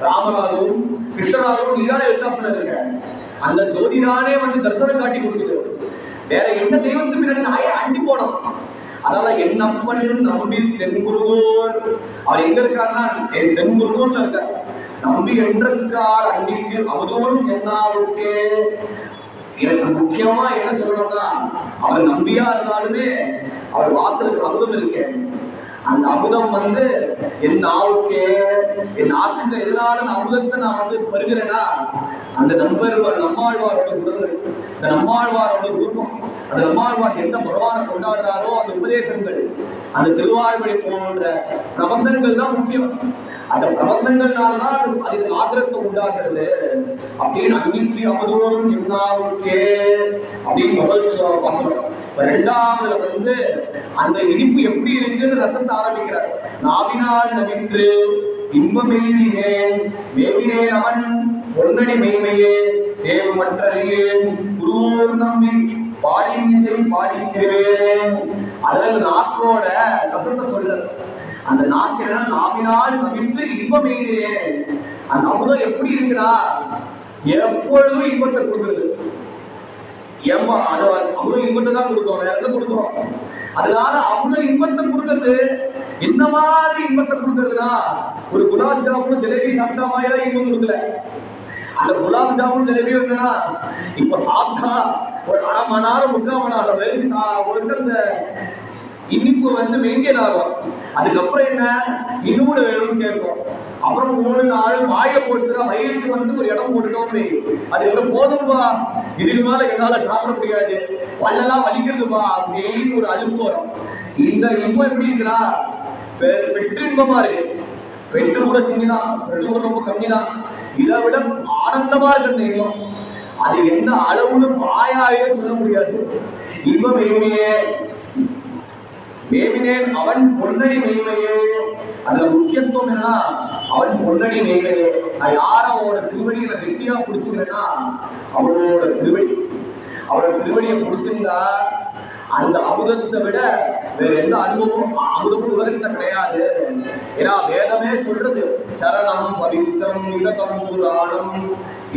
Speaker 2: ராமராகவும் கிருஷ்ணராகவும் நீதானே எடுத்தாப்புல இருக்க. அந்த ஜோதிடானே வந்து தரிசனம் காட்டி கொடுக்குது. வேற என்ன தெய்வத்துக்கு பின்னாடி நாயே அண்டி போனோம். அதனால என் அப்பனில் நம்பி தென்குருகோர், அவர் எங்க இருக்காருன்னா என் தென்குருகோர்ல இருக்கார். நம்பி என்றால் அன்னைக்கு அவதோறும் என்னாவுக்கே. எனக்கு முக்கியமா என்ன சொல்லணும்னா, அவர் நம்பியா இருந்தாலுமே அவர் வாக்குறதுக்கு அமுதம் இருக்கு. அந்த அமுதம் வந்து என் நாவுக்கே, என் நாக்குக்கு எதிரான அமுதத்தை நான் வந்து பெறுகிறேன்னா அந்த நம்மாழ்வாரோட குணங்கள், இந்த நம்மாழ்வாரோட ரூபம், அந்த நம்மாழ்வார் எந்த பகவானை கொண்டாடுறாரோ அந்த உபதேசங்கள், அந்த திருவாழ்வழி போன்ற பிரபந்தங்கள் தான் முக்கியம். அந்த பிரபந்தங்கள்னால்தான் அதுக்கு ஆதரத்தை உண்டாகிறது அப்படின்னு அன்னைக்கு அவதோறும் என்னாவுக்கே அப்படின்னு முதல் வசனம். 2ஆவதுல வந்து அந்த இனிப்பு எப்படி இருக்குன்னு ரசத்தை ஆரம்பிக்கிறார். நாவினால் நவின்று இன்பமெய்தினேன் மேவினேன் அவன் பொன்னடி மெய்மையே தேவு மற்றறியேன் குருவோர் நம்பி பாடிசை பாடிக்கிறேன். அதில் நாக்கோட ரசத்தை சொல்ற. அந்த நாக்கு என்ன, நாவினால் நவின்று இன்பம் எய்கிறேன். அந்த அமுதம் எப்படி இருக்குன்னா எப்பொழுதும் இன்பத்தை கொடுக்குறது. ஏமா அது அமுதம் இன்பத்தை தான் கொடுக்கும், வேற எதை கொடுக்கும். அதனால அமுதம் இன்பத்தை கொடுக்கறது இந்த மாதிரி இன்பத்தை கொடுக்கறதுனா ஒரு குலாப் ஜாமுன் ஜிலேபி சாப்பிட்டா மாதிரி இன்பம் கொடுக்கல. அந்த குலாப் ஜாமுன் ஜிலேபி இருக்குன்னா இப்ப சாப்பிட்டா ஒரு 1/2 மணி நேரம் 3/4 மணி நேரம் இனிப்பு வந்து மெயின்டைன் ஆகும். அதுக்கப்புறம் என்ன, இன்னொரு வேணும்னு கேட்கும். அப்புறம் 3 4 வாயை போட்டுதான் வயிறுக்கு வந்து ஒரு இடம் போட்டுட்டோம். அது எவ்வளவு போதும்பா, இதுக்கு மேல என்னால சாப்பிட முடியாது, பல்லெல்லாம் வலிக்கிறதுப்பா அப்படின்னு ஒரு அலுப்பு வரும். இந்த இன்பம் எப்படி இருக்குன்னா பெற்றின்பமா இருக்கு. பெற்று கூட சின்னதான், பெற்று கூட ரொம்ப கம்மிதான். இதை விட ஆனந்தமா இருக்கு இன்பம். அது எந்த அளவுன்னு வாயாவே சொல்ல முடியாது. இன்பம் மெய்மையே மேவினேன் அவன் பொன்னடி மெய்மையே. அதுல முக்கியத்துவம் என்னன்னா அவன் பொன்னடி மெய்மையே. நான் யார அவனோட திருவடியை கெட்டியா பிடிச்சுக்கிறேன்னா அவனோட திருவடி. அவரோட திருவடியை பிடிச்சிருந்தா அந்த அமுதத்தை விட வேற எந்த அமுதமும் உலகத்துல கிடையாது. ஏன்னா வேதமே சொல்றது சரணம் பவித்திரம் இதகம் புராணம்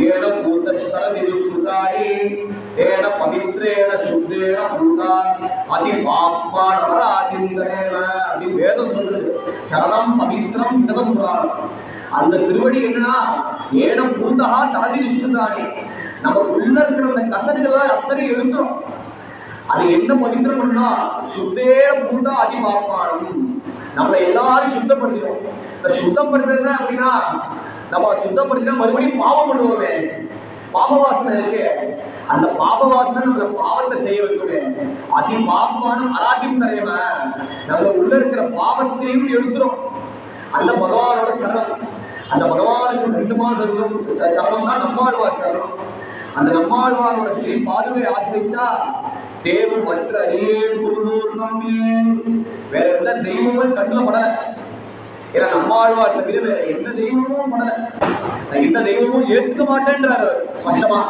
Speaker 2: ஏன பூத்த ஸ்தரதிஸ்துதாரி ஏன பவித்ரேன சுத்தேன பூதா அதி பாப்பானவராதிந்தரேன அப்படின்னு வேதம் சொல்றது. சரணம் பவித்திரம் இதகம் புராணம். அந்த திருவடி என்னன்னா ஏன பூத்தகா தரதிஸ்துதாரி. நம்ம உள்ள இருக்கிற அந்த கசடுகள்லாம் அத்தனை எழுத்துறோம். அது என்ன பவித்திரம் பண்ணா சுத்தேன பூதா அதி பாப்பானம். நம்மளை எல்லாரும் சுத்தப்படுத்திடும். இந்த சுத்தப்படுத்துறது அப்படின்னா நம்ம சுத்தப்படுத்தினா மறுபடியும் பாவம் பண்ணுவோமே, பாப வாசனை இருக்கு. அந்த பாப வாசனை நம்மள பாவத்தை செய்ய வைக்கவே. அதி பாப்பானம் அராஜியம் தரையவன் நம்மள உள்ள இருக்கிற பாவத்தையும் எடுத்துரும். அந்த பகவானோட சரணம், அந்த பகவானுக்கு சரிசமான சரணம் தான் நம்மாழ்வார் சரணம். அந்த நம்மாழ்வாரோட ஸ்ரீ பாதுகை ஆசிரிச்சா தேவ மற்ற அறியேன் குருநூர் நம்பி. வேற எந்த தெய்வமும் கண்ணுல படல. ஏன்னா நம்மாழ்வார் தவிர வேற எந்த தெய்வமும் படல. நான் எந்த தெய்வமும் ஏத்துக்க மாட்டேன்றாரு ஸ்பஷ்டமா.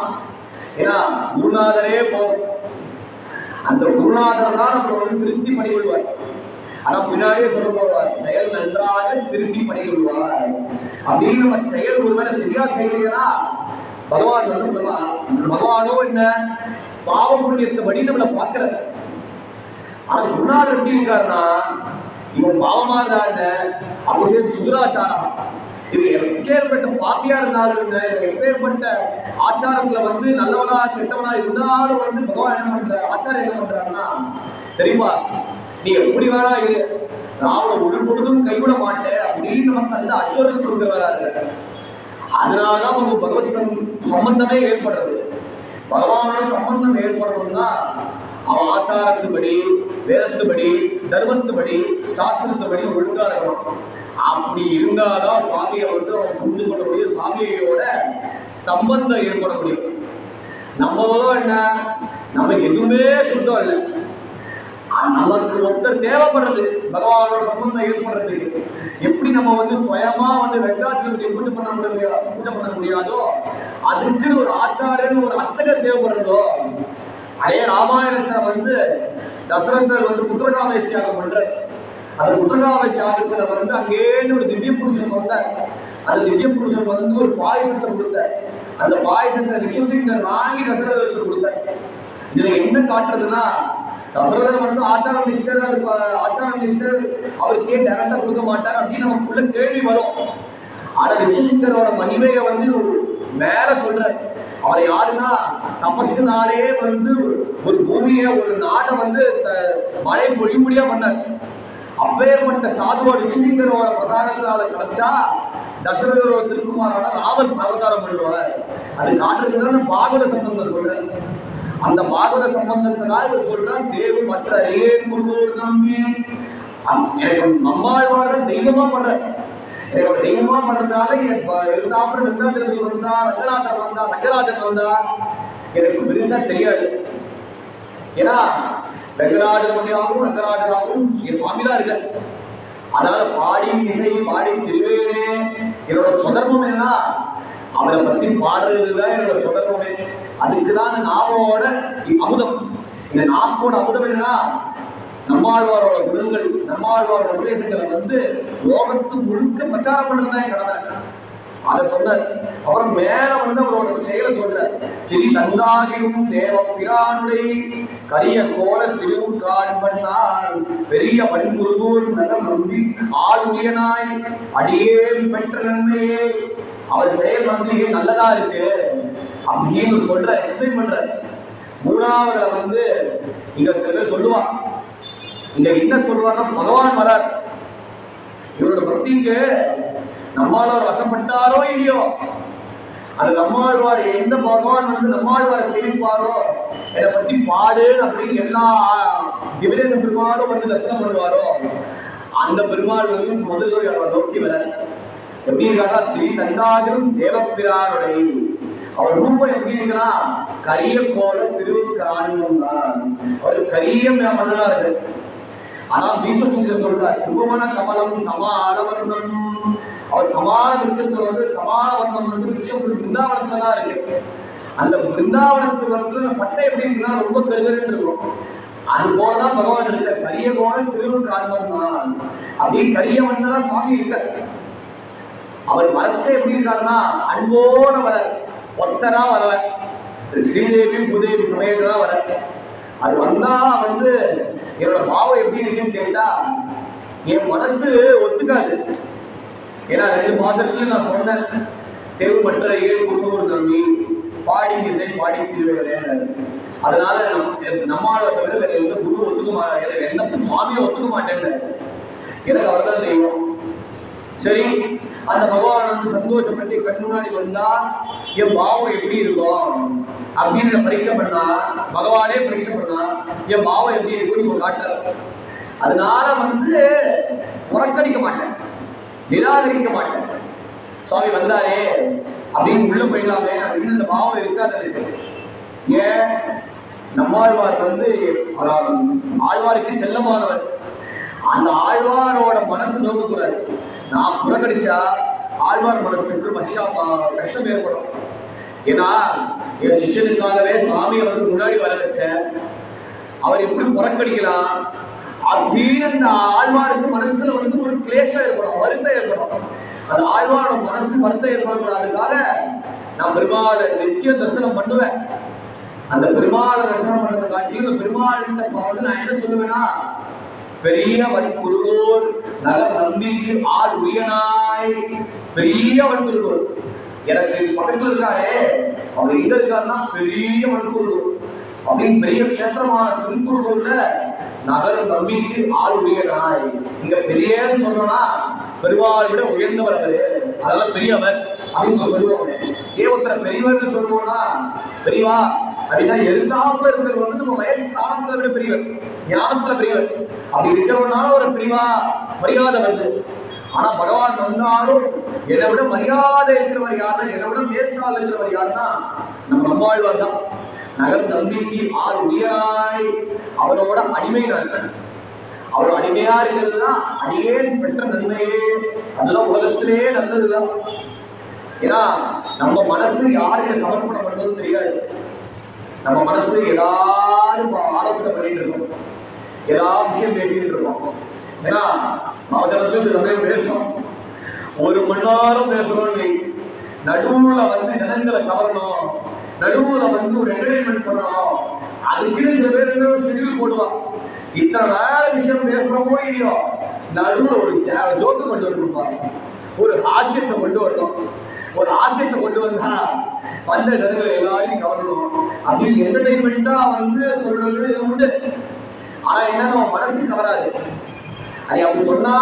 Speaker 2: ஏன்னா குருநாதரே போதும். அந்த குருநாதர் தான் நம்ம வந்து திருப்தி பண்ணிக்கொள்வார். ஆனா பின்னாடியே சொல்ல போவார் செயல் நன்றாக திருப்தி பண்ணிக்கொள்வார் அப்படின்னு. நம்ம செயல் ஒருவேளை சரியா செய்யலையா பகவான் வந்து பகவானோ என்ன பாவ புண்ணியத்தை படி நம்மளை பார்க்கிறார். ஆனா குருநாதர் எப்படி இருக்காருன்னா இவன் பாவமா இருந்தாங்க அப்படி சேர்த்து சுதுராச்சாரம். இது எப்பேற்பட்ட பாப்பியா இருந்தாலும் எப்பேற்பட்ட ஆச்சாரத்துல வந்து நல்லவனா கெட்டவனா இருந்தாலும் வந்து பகவான் என்ன பண்ற ஆச்சாரம் என்ன பண்றாருன்னா சரிப்பா நீ எப்படி வேணா இரு, நான் அவனை ஒழுங்குதும் கைவிட மாட்டேன் அப்படின்னு நமக்கு அந்த அஸ்வரன்ஸ் கொடுக்குறாரு. அதனாலதான் நமக்கு பகவத் சம்பந்தமே ஏற்படுறது. பகவானோட சம்பந்தம் ஏற்படணும்னா அவன் ஆச்சாரத்துபடி வேதத்துபடி தர்மத்துபடி சாஸ்திரத்துபடி ஒழுங்கா இருக்கணும். அப்படி இருந்தாதான் சுவாமியை வந்து அவன் புரிஞ்சு கொள்ள முடியும், சுவாமியோட சம்பந்தம் ஏற்பட முடியும். நம்மளும் என்ன நம்ம எதுவுமே சுத்தம் இல்லை, நமக்கு ஒருத்தர் தேவைப்படுறது பகவானோட சம்பந்தம் ஏற்படுறதுக்கு. எப்படி நம்ம வந்து சுயமா வந்து வெங்கடாச்சலத்துக்கு பூஜை பண்ண முடியாதோ அதுக்குன்னு ஒரு ஆச்சாரியன் ஒரு அர்ச்சகர் தேவைப்படுறதோ, அதே ராமாயணத்துல வந்து தசரதர் வந்து புத்திரகாமேஷ் யாகம் பண்றார். அந்த புத்திரகாமேஷ் யாகத்துல வந்து அங்கேன்னு ஒரு திவ்ய புருஷன் வந்தார். அந்த திவ்ய புருஷன் வந்து ஒரு பாயசத்தை கொடுத்தார். அந்த பாயசத்தை ரிஷசிங்கர் வாங்கி தசரதருக்கு கொடுத்தார். இதுல என்ன காட்டுறதுன்னா தசரதர் வந்து ஆச்சாரம் நிஷ்டர், அதுக்கு ஆச்சாரம் நிஷ்டர் அவருக்கே டைரக்டா கொடுக்க மாட்டார் அப்படின்னு நமக்குள்ள கேள்வி வரும். ஆனா ரிஷசிங்கரோட மகிமையை வந்து மேல சொல்றார். அவரை யாருன்னா தபஸ்னாலே வந்து ஒரு பூமியை ஒரு நாட்டை வந்து மழை பொழிமுடியா பண்ணார். அப்பேற்பட்ட சாதுவோட ரிஷிலிங்கரோட பிரசாதத்தினால கிடைச்சா தசரதரோட திருக்குமாரோட ராமர் அவதாரம் பண்ணுவார். அது காட்டுறதுனால பாகவத சம்பந்தம் சொல்றேன். அந்த பாகவத சம்பந்தத்தினால் இவர் சொல்றான் தேவு மற்ற அறியேன் குருநூர் நம்பி. எனக்கு நம்மாழ்வார தெய்வமா பண்ற, எனக்கு தெய்வமா பண்றதுனால எழுத்தாப்புறம் வெங்கடாச்சலபதி வந்தா, ரங்கநாதர் வந்தா, ரங்கராஜன் வந்தா எனக்கு பெருசா தெரியாது. ஏன்னா வெங்கடாஜலபதியாகவும் ரங்கராஜனாகவும் என் சுவாமிதான் இருக்க. அதனால பாடி இசை பாடி திருவேனே என்னோட சொதர்மம் என்னன்னா அவரை பத்தி பாடுறதுதான் என்னோட சொதர்மமே. அதுக்குதான் அந்த நாவோட அமுதம். இந்த நாக்கோட அமுதம் என்னன்னா நம்மாழ்வாரோட குணங்கள், நம்மாழ்வாரோட உபதேசங்களை வந்து லோகத்து முழுக்க பிரச்சாரம் பண்றதுதான் என் கடமை. அதை சொன்னார். அப்புறம் மேல வந்து அவரோட செயலை சொல்றார். திரி தந்தாகியும் தேவ பிரானுடைய கரிய கோல திருவுக்கான் பண்ணால் பெரிய பண்புருகூர் நகர் நம்பி ஆளுரியனாய் அடியேன் பெற்ற நன்மையே. அவர் செயல் வந்து நல்லதா இருக்கு அப்படின்னு சொல்ற, எக்ஸ்பிளைன் பண்ற. மூணாவதுல வந்து இங்க சில பேர் சொல்லுவான் இங்க என்ன சொல்றாருன்னா பகவான் வரார். இவரோட பக்திக்கு நம்மாழ்வார் வசப்பட்டாரோ இல்லையோ, அது நம்மாழ்வார் எந்த பகவான் வந்து நம்மாழ்வாரை சேமிப்பாரோ, என்னை பத்தி பாடு அப்படின்னு எல்லா திவ்யதேச பெருமாளும் வந்து தரிசனம் பண்ணுவாரோ, அந்த பெருமாள் வந்து முதல்வர் அவரை நோக்கி வர எப்படி இருக்காங்க, திரி தண்டாகிலும் தேவப்பிரானுடைய அவர் ரூபம் எப்படி இருக்குன்னா கரிய போல திருவுக்காணும் தான். அவர் கரிய மன்னனா இருக்கு. ஆனா பீஷ்ம சொல்றார் திருவமன கமலம் தமாலவர்ணம். அவர் தமான விருட்சத்துல வந்து தமான வர்ணம் வந்து விருட்சம் பிருந்தாவனத்துல தான் இருக்கு. அந்த பிருந்தாவனத்துல வந்து பட்டை எப்படி இருக்குன்னா ரொம்ப கருகருன்னு இருக்கும். அது போலதான் பகவான் இருக்க கரிய போல திருவுக்காணும் தான். அப்படியே கரிய மன்னனா சுவாமி இருக்க. அவர் மறைச்ச எப்படி இருக்காருன்னா அன்போட வர, ஒத்தரா வரல. ஸ்ரீதேவி பூதேவி சமயத்தான் வர. அது வந்தா வந்து என்னோட பாவம் எப்படி இருக்குன்னு கேட்டா என் மனசு ஒத்துக்காது. ஏன்னா 2 மாசத்துல நான் சொன்னேன் தெரு மற்ற 7 குருவூர் நம்பி பாடி திசை பாடி திருவேலை. அதனால நம்மளோட தவிர வேற எந்த குரு ஒத்துக்க மாட்டேன், எந்த சுவாமியை ஒத்துக்க மாட்டேன்னு எனக்கு அவர் தான் தெய்வம். சரி, அந்த பகவான் வந்து சந்தோஷப்பட்டு கண் முன்னாடி வந்தா என் பாவம் எப்படி இருக்கும் அப்படின்னு பரீட்சை பண்ணா, பகவானே பரீட்சை பண்ணா என் பாவம் எப்படி இருக்குன்னு காட்டுற. அதனால வந்து புறக்கணிக்க மாட்டேன், நிராகரிக்க மாட்டேன். சுவாமி வந்தாரே அப்படின்னு உள்ள போயிடலாமே அப்படின்னு இந்த பாவம் இருக்காது எனக்கு. ஏன், நம்மாழ்வார் வந்து ஆழ்வாருக்கு செல்லமானவர். அந்த ஆழ்வாரோட மனசு நோக்கக்கூடாது. நான் புறக்கணிச்சா ஆழ்வார் மனசுக்கு கஷ்டம் ஏற்படும். ஏன்னா என் சிஷ்யனுக்காகவே சுவாமியை வந்து முன்னாடி வர வச்சேன், அவர் எப்படி புறக்கணிக்கலாம் அப்படின்னு அந்த ஆழ்வாருக்கு மனசுல வந்து ஒரு கிளேஷம் ஏற்படும், வருத்தம் ஏற்படும். அந்த ஆழ்வாரோட மனசு வருத்தம் ஏற்படக்கூடாதுக்காக நான் பெருமாளை நிச்சயம் தரிசனம் பண்ணுவேன். அந்த பெருமாளை தரிசனம் பண்றதை காட்டியும் இந்த பெருமாள்கிட்ட வந்து நான் என்ன சொல்லுவேன்னா, பெரியவன் குருகோர் நகர் நம்பிக்கை ஆள் உயனாய். பெரியவன் குருகோர் எனக்கு பக்கத்துல இருக்காரே, அவர் எங்க இருக்காருன்னா பெரியவன் குருகோர் அப்படின்னு பெரிய கஷேத்திரமான திருக்குறுகூர்ல நகர் நம்பிக்கை ஆள் உயனாய். இங்க பெரியன்னு சொன்னோம்னா பெருமாள் விட உயர்ந்தவர் அவரு, அதெல்லாம் பெரியவர் அப்படின்னு சொல்லுவாங்க. ஏன் ஒருத்தர பெரியவர்னு சொல்லுவோம்னா, பெரியவா அப்படின்னா எழுத்தாப்புல இருக்கிறது வந்து நம்ம வயசு காலத்துல விட பெரியவர், ஞானத்துல பெரியவர். அப்படி இருக்கிறவனால ஒரு பெரியவா மரியாதை வருது. ஆனா பகவான் வந்தாலும் என்னை விட மரியாதை இருக்கிறவர் யாருன்னா, என்னை விட மேஸ்டால் இருக்கிறவர் யாருன்னா நம்ம நம்மாழ்வார் தான். நகர் நம்பிக்கை ஆள் உயராய். அவரோட அடிமை நான், அவரோட அடிமையா இருக்கிறது தான் அடியேன் பெற்ற நன்மையே. அதெல்லாம் உலகத்திலே நல்லதுதான். ஏன்னா நம்ம மனசு யாருக்கு சமர்ப்பணம் பண்ணுறது தெரியாது. நம்ம மனசு எல்லாரும் ஆலோசனை பண்ணிட்டு இருக்கோம், ஏதாவது விஷயம் பேசிட்டு இருக்கோம். ஏன்னா நம்ம பேசும் 1 மணி நேரம் பேசணும்னு, நடுவுல வந்து ஜனங்களை கவரணும், நடுவுல வந்து ஒரு என்டர்டைன்மெண்ட் பண்ணணும். அதுக்குன்னு சில பேர் ஷெட்யூல் போடுவான். இத்தனை வேற விஷயம் பேசுறோமோ இல்லையோ, நடுவுல ஒரு ஜோக்கு கொண்டு வந்துருப்பாங்க, ஒரு ஆசியத்தை கொண்டு வரணும். ஒரு ஆசியத்தை கொண்டு வந்தா வந்த ஜனங்களை எல்லாரையும் கவரணும் அப்படின்னு என்டர்டைன்மெண்டா வந்து சொல்றது உண்டு. ஆனா என்ன, நம்ம மனசு கவராது. அது அப்படி சொன்னா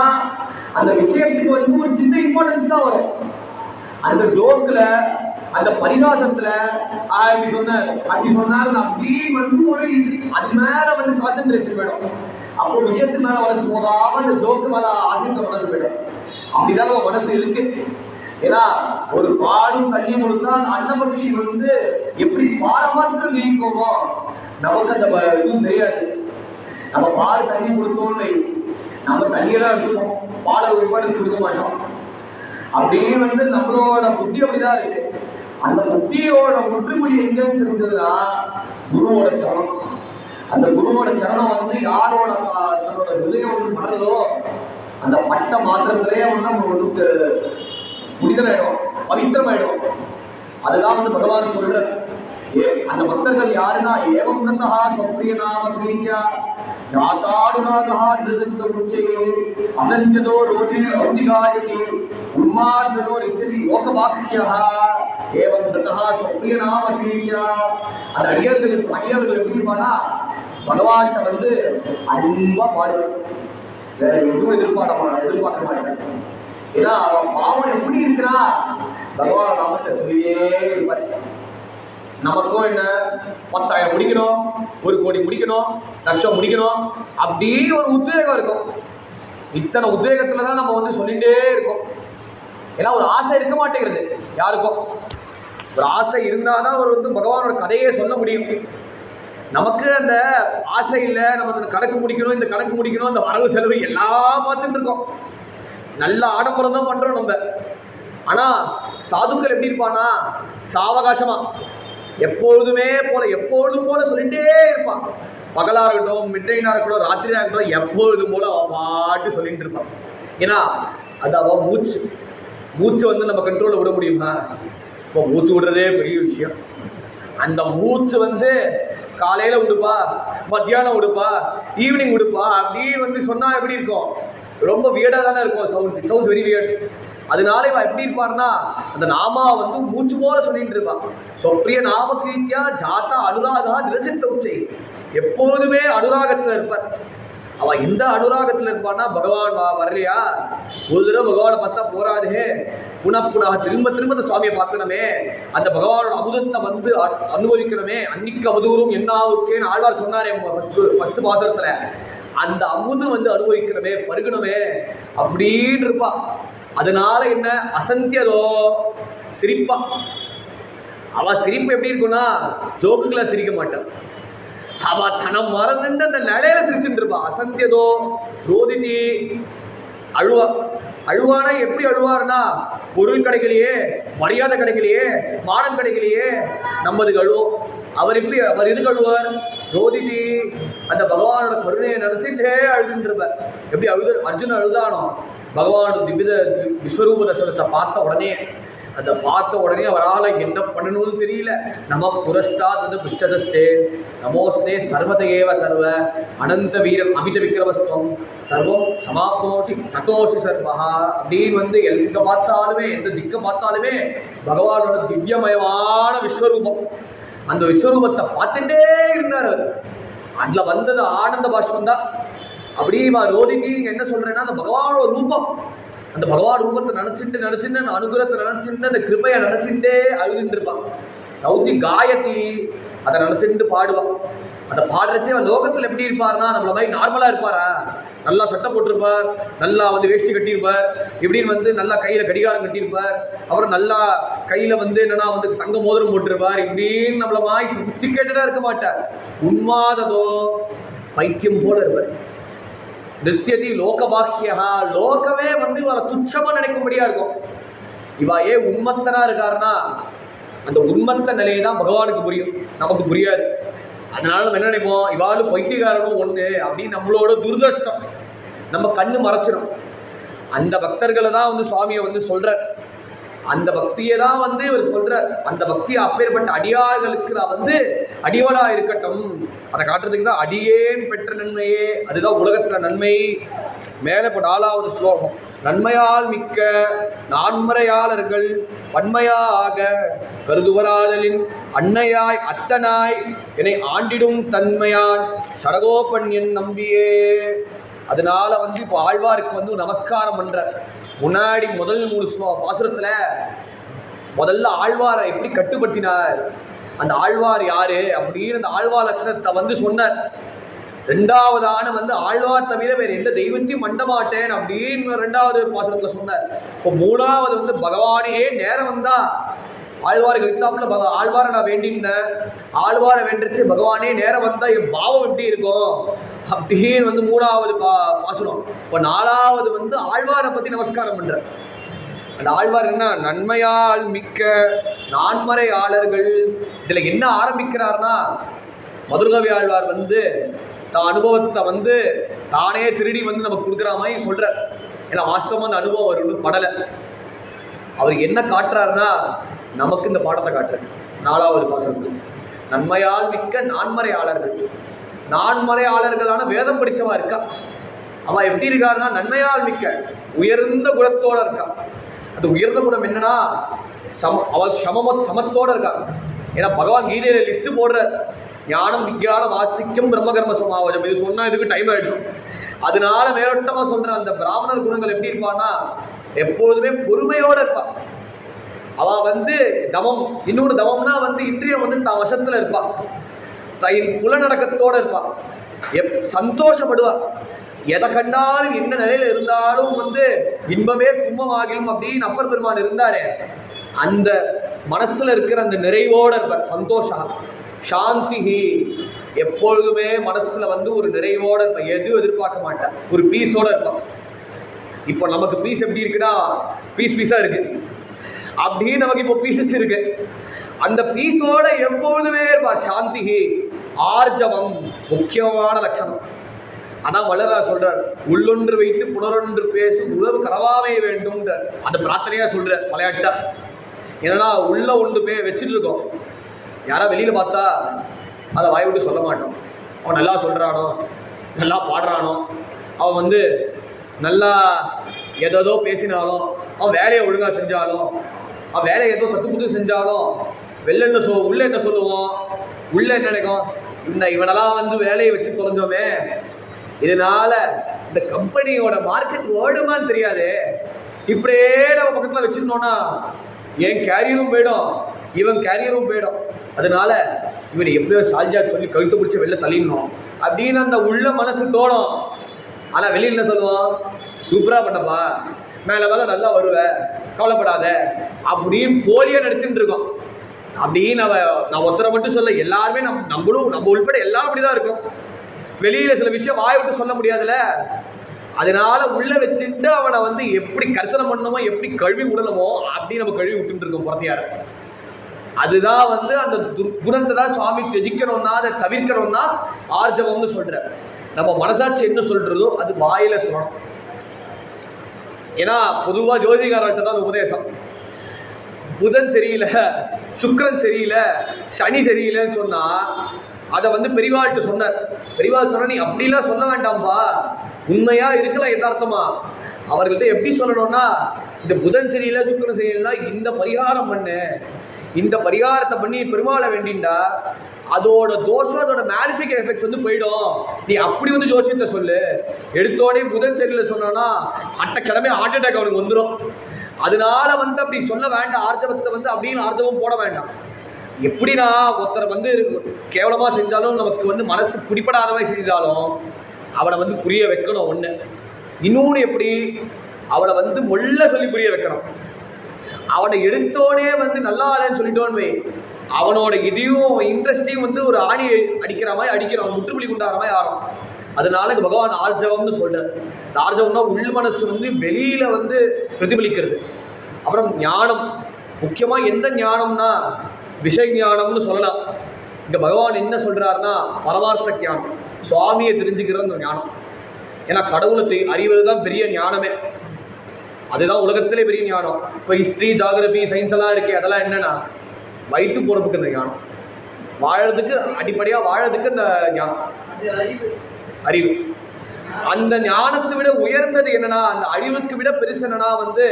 Speaker 2: அந்த விஷயத்துக்கு வந்து ஒரு சின்ன இம்பார்ட்டன்ஸ் தான் வரும். அந்த ஜோக்குல, அந்த பரிகாசத்துல இப்படி சொன்னார் அப்படி சொன்னார் அப்படி வந்து ஒரு அது மேல வந்து கான்சென்ட்ரேஷன் வேணும். அப்போ விஷயத்து மேல மனசு போகாம அந்த ஜோக்கு மேல ஆசிரியர் மனசு போயிடும். அப்படிதான் நம்ம மனசு இருக்கு. ஏன்னா ஒரு பாலும் தண்ணி கொடுத்தா அந்த அன்னபட்சி வந்து எப்படி பாலை மாத்திரம் நீக்குமோ நமக்கு அந்த இதுவும் தெரியாது. நம்ம பால் தண்ணி கொடுத்தோம்னு நம்ம தண்ணியெல்லாம் எடுத்துக்கோம், பாலை ஒரு ரூபாய் கொடுக்க மாட்டோம். அப்படியே வந்து நம்மளோட புத்தி அப்படிதான் இருக்கு. அந்த புத்தியோட முற்றுமொழி எங்கன்னு தெரிஞ்சதுன்னா குருவோட சரணம். அந்த குருவோட சரணம் வந்து யாரோட தன்னோட ஹிருதயம் வந்து படுறதோ அந்த பட்ட மாத்திரத்திலேயே வந்து நம்ம புனிதமாயிடும், பவித்திரமாயிடும். அதுதான் வந்து பகவான் சொல்ற. அந்த பக்தர்கள் யாருன்னா, ஏவம் நந்தா சௌப்ரிய நாம பிரீத்யா ஜாதாடுநாதா நிரசந்த குச்சையே அசஞ்சதோ ரோதி ஔதிகாயகி உன்மார்கதோ நித்திரி லோகபாக்கியா ஏவம் நந்தா சௌப்ரிய நாம பிரீத்யா. அந்த அடியர்கள் எப்படி இருப்பானா, பகவான்கிட்ட வந்து அன்பா பாடுவார். வேற எதுவும் எதிர்பார்க்க மாட்டேன். ஏன்னா அவன் பாவம் எப்படி இருக்கிறா, பகவான் நாமத்தை சொல்லியே இருப்பார். நமக்கும் என்ன 10,000 முடிக்கணும், 1 கோடி முடிக்கணும், லட்சம் முடிக்கணும் அப்படின்னு ஒரு உத்வேகம் இருக்கும். இத்தனை உத்வேகத்துல தான் நம்ம வந்து சொல்லிட்டே இருக்கோம். ஏன்னா ஒரு ஆசை இருக்க மாட்டேங்கிறது யாருக்கும். ஒரு ஆசை இருந்தாதான் ஒரு வந்து பகவானோட கதையே சொல்ல முடியும். நமக்கு அந்த ஆசை இல்லை, நம்ம அந்த கணக்கு முடிக்கணும், இந்த கணக்கு முடிக்கணும், இந்த வரவு செலவு எல்லாம் பார்த்துட்டு இருக்கோம். நல்ல ஆடம்பரம் தான் பண்றோம் நம்ம. ஆனா சாதுக்கள் எப்படி இருப்பானா, சாவகாசமா எப்பொழுதும் போல சொல்லிட்டே இருப்பான். பகலா இருக்கட்டும், மிட்டைனா இருக்கட்டும், ராத்திரியா இருக்கட்டும், எப்பொழுதும் போல அவன் பாட்டு சொல்லிட்டு இருப்பான். ஏன்னா அது அவன் மூச்சு வந்து நம்ம கண்ட்ரோலில் விட முடியுமா? இப்போ மூச்சு விடுறதே பெரிய விஷயம். அந்த மூச்சு வந்து காலையில் விடுப்பா, மத்தியானம் விடுப்பா, ஈவினிங் விடுப்பா அப்படின்னு வந்து சொன்னால் எப்படி இருக்கும்? ரொம்ப வியர்டாக தானே இருக்கும். Sounds very weird. அதனால இவன் எப்படி இருப்பான்னா, அந்த நாமா வந்து மூச்சு போல சொல்லிட்டு இருப்பான். சொப்பிரிய நாம கீர்த்தியா ஜாத்தா அனுராகா நிரசித்த உச்சை. எப்போதுமே அனுராகத்தில் இருப்பார். அவன் எந்த அனுராகத்தில் இருப்பான்னா, பகவான் வரலையா, ஒரு தடவை பகவானை பார்த்தா போராதே, புனப்புனாக திரும்ப அந்த சுவாமியை பார்க்கணுமே, அந்த பகவானோட அமுதத்தை வந்து அனுபவிக்கணுமே. அன்னைக்கு அமுதூரும் என்னாவுக்கேன்னு ஆழ்வார் சொன்னாரே ஃபர்ஸ்ட் பாசத்துல, அந்த அமுது வந்து அனுபவிக்கணுமே, பருகணுமே அப்படின்னு இருப்பான். அதனால என்ன, அசந்தியதோ சிரிப்பா. அவ சிரிப்பு எப்படி இருக்குன்னா, ஜோக்குகளை சிரிக்க மாட்டான். அவ தனம் மறந்துட்டு அந்த நிலையில சிரிச்சுட்டு இருப்பா. அசந்தியதோ ரோதிதி அழுவானா எப்படி அழுவார்னா, பொருள் கிடைக்கலையே, மரியாதை கிடைக்கலையே, மானம் கிடைக்கலையே, நம்மதுக்கு அழுவோம். அவர் எதுக்கு அழுவார்? ரோதிதி அந்த பகவானோட கருணையை நினைச்சிட்டே அழுதுருப்பார். எப்படி அர்ஜுனன் அழுதானோ, பகவானோட விஸ்வரூப தர்சனத்தை பார்த்த உடனே அவரால் என்ன பண்ணணும்னு தெரியல. நம புரஷ்டாத் புஷ்டதஸ்தே நமோஸ்தே சர்வதேவ சர்வ அனந்த வீரம் அமித விக்ரமஸ்துவம் சர்வம் சமாப்னோசி ததோசி சர்வஹா அப்படின்னு வந்து எங்க பார்த்தாலுமே, எந்த திக்க பார்த்தாலுமே பகவானோட திவ்யமயமான விஸ்வரூபம். அந்த விஸ்வரூபத்தை பார்த்துட்டே இருந்தார். அதில் வந்தது ஆனந்த பாஷ்பம் தான். அப்படியே ரோதிக்கு நீங்க என்ன சொல்றேன்னா, அந்த பகவானோட ரூபம், அந்த பகவான் ரூபத்தை நினைச்சிட்டு அந்த அனுகிரகத்தை நினைச்சிட்டு அந்த கிருபையை நினைச்சிட்டே அழுதுட்டு இருப்பான். ரௌதி காயத்தி அதை நினைச்சிட்டு பாடுவான். அதை பாடுறச்சே அவன் லோகத்தில் எப்படி இருப்பார்னா, நம்மள மாதிரி நார்மலா இருப்பாரா, நல்லா சட்டை போட்டிருப்பார், நல்லா வந்து வேஷ்டி கட்டியிருப்பார், இப்படின்னு வந்து நல்லா கையில கடிகாரம் கட்டியிருப்பார், அப்புறம் நல்லா கையில வந்து என்னன்னா வந்து தங்க மோதிரம் போட்டிருப்பார், இப்படின்னு நம்மள மாதிரி சொபிஸ்டிகேட்டடா இருக்க மாட்டார். உன்மாததோ பைத்தியம் போல இருப்பார். நித்தியதி லோகபாக்கியா, லோகமே வந்து இவரை துச்சமா நினைக்கும்படியா இருக்கும். இவா ஏன் உண்மத்தனா இருக்காருன்னா, அந்த உண்மத்த நிலையை தான் பகவானுக்கு புரியும், நமக்கு புரியாது. அதனால நம்ம என்ன நினைப்போம், இவாளும் பைத்தியகாரனும் ஒண்ணு அப்படின்னு நம்மளோட துர்தஷ்டம் நம்ம கண்ணு மறைச்சிடும். அந்த பக்தர்களை தான் வந்து சுவாமியை வந்து சொல்றார். அந்த பக்தியை தான் வந்து இவர் சொல்றார். அந்த பக்தியை அப்பேற்பட்ட அடியார்களுக்கு நான் வந்து அடிவடா இருக்கட்டும், அதை காட்டுறதுக்கு தான் அடியேன் பெற்ற நன்மையே, அதுதான் உலகத்துல நன்மை. மேல இப்போ 4வது ஸ்லோகம். நன்மையால் மிக்க நான்மறையாளர்கள் வன்மையாக கருதுவராதலின் அன்னையாய் அத்தனாய் என்னை ஆண்டிடும் தன்மையான் சடகோபன்யன் நம்பியே. அதனால வந்து இப்போ ஆழ்வாருக்கு வந்து நமஸ்காரம் பண்ற முன்னாடி முதல் 3 பாசுரத்துல முதல்ல ஆழ்வாரை எப்படி கட்டுப்படுத்தினார், அந்த ஆழ்வார் யாரு அப்படின்னு அந்த ஆழ்வார் லட்சணத்தை வந்து சொன்னார். 2வதான வந்து ஆழ்வார் தவிர வேற எந்த தெய்வத்தையும் மண்ட மாட்டேன் அப்படின்னு 2வது பாசுரத்துல சொன்னார். இப்போ 3வது வந்து பகவானே நேரம் வந்தா ஆழ்வாருக்கு எடுத்தாப்புல ஆழ்வாரை நான் வேண்டினேன், ஆழ்வாரை வேண்டிச்சு பகவானே நேரம் வந்தா என் பாவம் எப்படி இருக்கும் அப்படின்னு வந்து 3வது பாசுரம். இப்போ 4வது வந்து ஆழ்வாரை பத்தி நமஸ்காரம் பண்ற. அந்த ஆழ்வார் என்ன, நன்மையால் மிக்க நான்மறையாளர்கள். இதுல என்ன ஆரம்பிக்கிறார்னா, மதுரகவி ஆழ்வார் வந்து தான் அனுபவத்தை வந்து தானே திருடி வந்து நமக்கு கொடுக்குற மாதிரி சொல்ற. ஏன்னா வாஸ்தவமா அந்த அனுபவம் வரும்னு படலை. அவர் என்ன காட்டுறாருன்னா, நமக்கு இந்த பாடத்தை காட்டுறாரு. 4வது பாசனம் நன்மையால் மிக்க நான்மறையாளர்கள். நான்மறையாளர்களான வேதம் படிச்சவா இருக்கா. அவன் எப்படி இருக்காருன்னா, நன்மையால் மிக்க உயர்ந்த குணத்தோட இருக்கா. அந்த உயர்ந்த குணம் என்னன்னா, அவள் சமத்தோட இருக்கா. ஏன்னா பகவான் கீதையில லிஸ்ட் போடுற
Speaker 3: ஞானம் விஞ்ஞானம் ஆஸ்திக்யம் பிரம்ம கர்ம சமாவஜம். இது சொன்னா இதுக்கு டைம் ஆயிடும். அதனால மேலோட்டமா சொல்ற அந்த பிராமணர் குணங்கள் எப்படி இருப்பான்னா எப்பொழுதுமே பொறுமையோட இருப்பான். அவன் வந்து தமம், இன்னொரு தமம்னா வந்து இந்திரியம் வந்து தான் வசத்துல இருப்பான், புலநடக்கத்தோட இருப்பான், சந்தோஷப்படுவான். எதை கண்டாலும் என்ன நிலையில இருந்தாலும் வந்து இன்பமே கும்பமாகிலும் அப்படின்னு அப்பர் பெருமான் இருந்தாரே, அந்த மனசுல இருக்கிற அந்த நிறைவோட இருப்பார். சந்தோஷம் சாந்தி எப்பொழுதுமே மனசுல வந்து ஒரு நிறைவோட இருப்பான், எதுவும் எதிர்பார்க்க மாட்டான், ஒரு பீஸோட இருப்பான். இப்போ நமக்கு பீஸ் எப்படி இருக்குன்னா பீஸ் பீஸா இருக்கு, அப்படியே நமக்கு இப்போ பீசஸ் இருக்கு. அந்த பீஸோட எப்பொழுதுமே இருப்பார். சாந்தி ஆர்ஜவம் முக்கியமான லட்சணம். அதான் வள்ளலார் சொல்றார், உள்ளொன்று வைத்து புனரொன்று பேசும் உறவு கலவாமை வேண்டும். அந்த பிரார்த்தனையா சொல்ற விளையாட்டா. ஏன்னா உள்ள ஒன்று வச்சுட்டு இருக்கோம், யாரா வெளியில பார்த்தா அதை வாய் விட்டு சொல்ல மாட்டோம். அவன் நல்லா சொல்றானோ, நல்லா பாடுறானோ, அவன் வந்து நல்லா ஏதோ பேசினாலும், அவன் வேலையை ஒழுங்கா செஞ்சாலும், அவன் வேலையை ஏதோ தப்பு செஞ்சாலும் வெளில என்ன உள்ள என்ன சொல்லுவோம், உள்ள என்ன நினைக்கும், இவனெல்லாம் வந்து வேலையை வச்சு தொலைஞ்சோமே, இதனால இந்த கம்பெனியோட மார்க்கெட் ஓடுமான்னு தெரியாது, இப்படியே நம்ம பக்கத்தில் வச்சிருந்தோம்னா என் கேரியரும் போயிடும், இவன் கேரியரும் போயிடும். அதனால இவனை எப்படியோ சால்ஜா சொல்லி கழுத்து பிடிச்சி வெளில தள்ளிடணும் அப்படின்னு அந்த உள்ள மனசு தோணும். ஆனால் வெளியில் என்ன சொல்லுவோம், சூப்பராக பண்ணப்பா, மேலே மேலே நல்லா வருவேன், கவலைப்படாத அப்படின்னு போலியாக நடிச்சுட்டு இருக்கோம். அப்படின்னு நான் ஒருத்தரை மட்டும் சொல்ல, எல்லாருமே நம்ம உள்பட எல்லாம் அப்படிதான் இருக்கும். வெளியில சில விஷயம் வாய் விட்டு சொல்ல முடியாதுல்ல, அதனால உள்ள வச்சுட்டு அவனை வந்து எப்படி கரிசனம் பண்ணணுமோ, எப்படி கழுவி விடணுமோ அப்படி நம்ம கழுவி விட்டுட்டு இருக்கோம் புறத்தையார. அதுதான் வந்து அந்த குணத்தை தான் சுவாமி தெஜிக்கணும்னா, அதை தவிர்க்கணும்னா ஆர்ஜவம்னு சொல்ற. நம்ம மனசாட்சி என்ன சொல்றதோ அது வாயில சொல்லணும். ஏன்னா பொதுவாக ஜோதிகாரர்கிட்ட தான் உபதேசம், புதன் சரியில்லை, சுக்கிரன் சரியில்லை, சனி சரியில்லைன்னு சொன்னா அதை வந்து பெரியவாள்கிட்ட சொன்னார். பெரியவாள் சொன்ன, நீ அப்படிலாம் சொல்ல வேண்டாம்பா, உண்மையா இருக்கலாம் யதார்த்தமா. அவர்கள்ட்ட எப்படி சொல்லணும்னா, இந்த புதன் சரியில்லை சுக்கிரன் சரியில்லைன்னா இந்த பரிகாரம் பண்ணு, இந்த பரிகாரத்தை பண்ணி பெருமாளை வேண்டிண்டா அதோட தோஷம், அதோட மேலிஃபிக் எஃபெக்ட்ஸ் வந்து போயிடும். நீ அப்படி வந்து ஜோசியத்தை சொல்லு. எடுத்தோடனே புதன் சரியில்லை சொன்னா அட்ட கிழமை ஹார்ட் அட்டாக் அவனுக்கு வந்துடும். அதனால வந்து அப்படி சொல்ல வேண்டாம், ஆர்ஜவத்தை வந்து அப்படின்னு ஆர்ஜவம் போட வேண்டாம். எப்படின்னா ஒருத்தரை வந்து கேவலமாக செஞ்சாலும், நமக்கு வந்து மனசு பிடிப்படாத மாதிரி செஞ்சாலும் அவனை வந்து புரிய வைக்கணும் ஒன்று. இன்னொன்று எப்படி, அவனை வந்து மொல்ல சொல்லி புரிய வைக்கணும். அவனை எடுத்தோடனே வந்து நல்லா இல்லைன்னு சொல்லிட்டோன்னு வை, அவனோட இதையும் இன்ட்ரெஸ்டையும் வந்து ஒரு ஆணி அடிக்கிற மாதிரி அடிக்கிறான், முற்றுப்புள்ளி கொண்டாடுற மாதிரி ஆகும். அதனால இந்த பகவான் ஆர்ஜவம்னு சொல்கிறார். இந்த ஆர்ஜவம்னா உள் மனசு வந்து வெளியில வந்து பிரதிபலிக்கிறது. அப்புறம் ஞானம், முக்கியமாக எந்த ஞானம்னா விஷய ஞானம்னு சொல்லலாம். இங்கே பகவான் என்ன சொல்கிறாருன்னா பரமார்த்த ஞானம், சுவாமியை தெரிஞ்சுக்கிற அந்த ஞானம். ஏன்னா கடவுளை அறிவது தான் பெரிய ஞானமே, அதுதான் உலகத்திலே பெரிய ஞானம். இப்போ ஹிஸ்ட்ரி ஜாகிரபி சயின்ஸ் எல்லாம் இருக்கே, அதெல்லாம் என்னென்னா வயிற்று போகிறதுக்கு அந்த ஞானம், வாழறதுக்கு அடிப்படையாக வாழறதுக்கு அந்த ஞானம் அறிவு. அந்த ஞானத்தை விட உயர்ந்தது என்னன்னா, அந்த அறிவுக்கு விட பெருசு என்னன்னா வந்து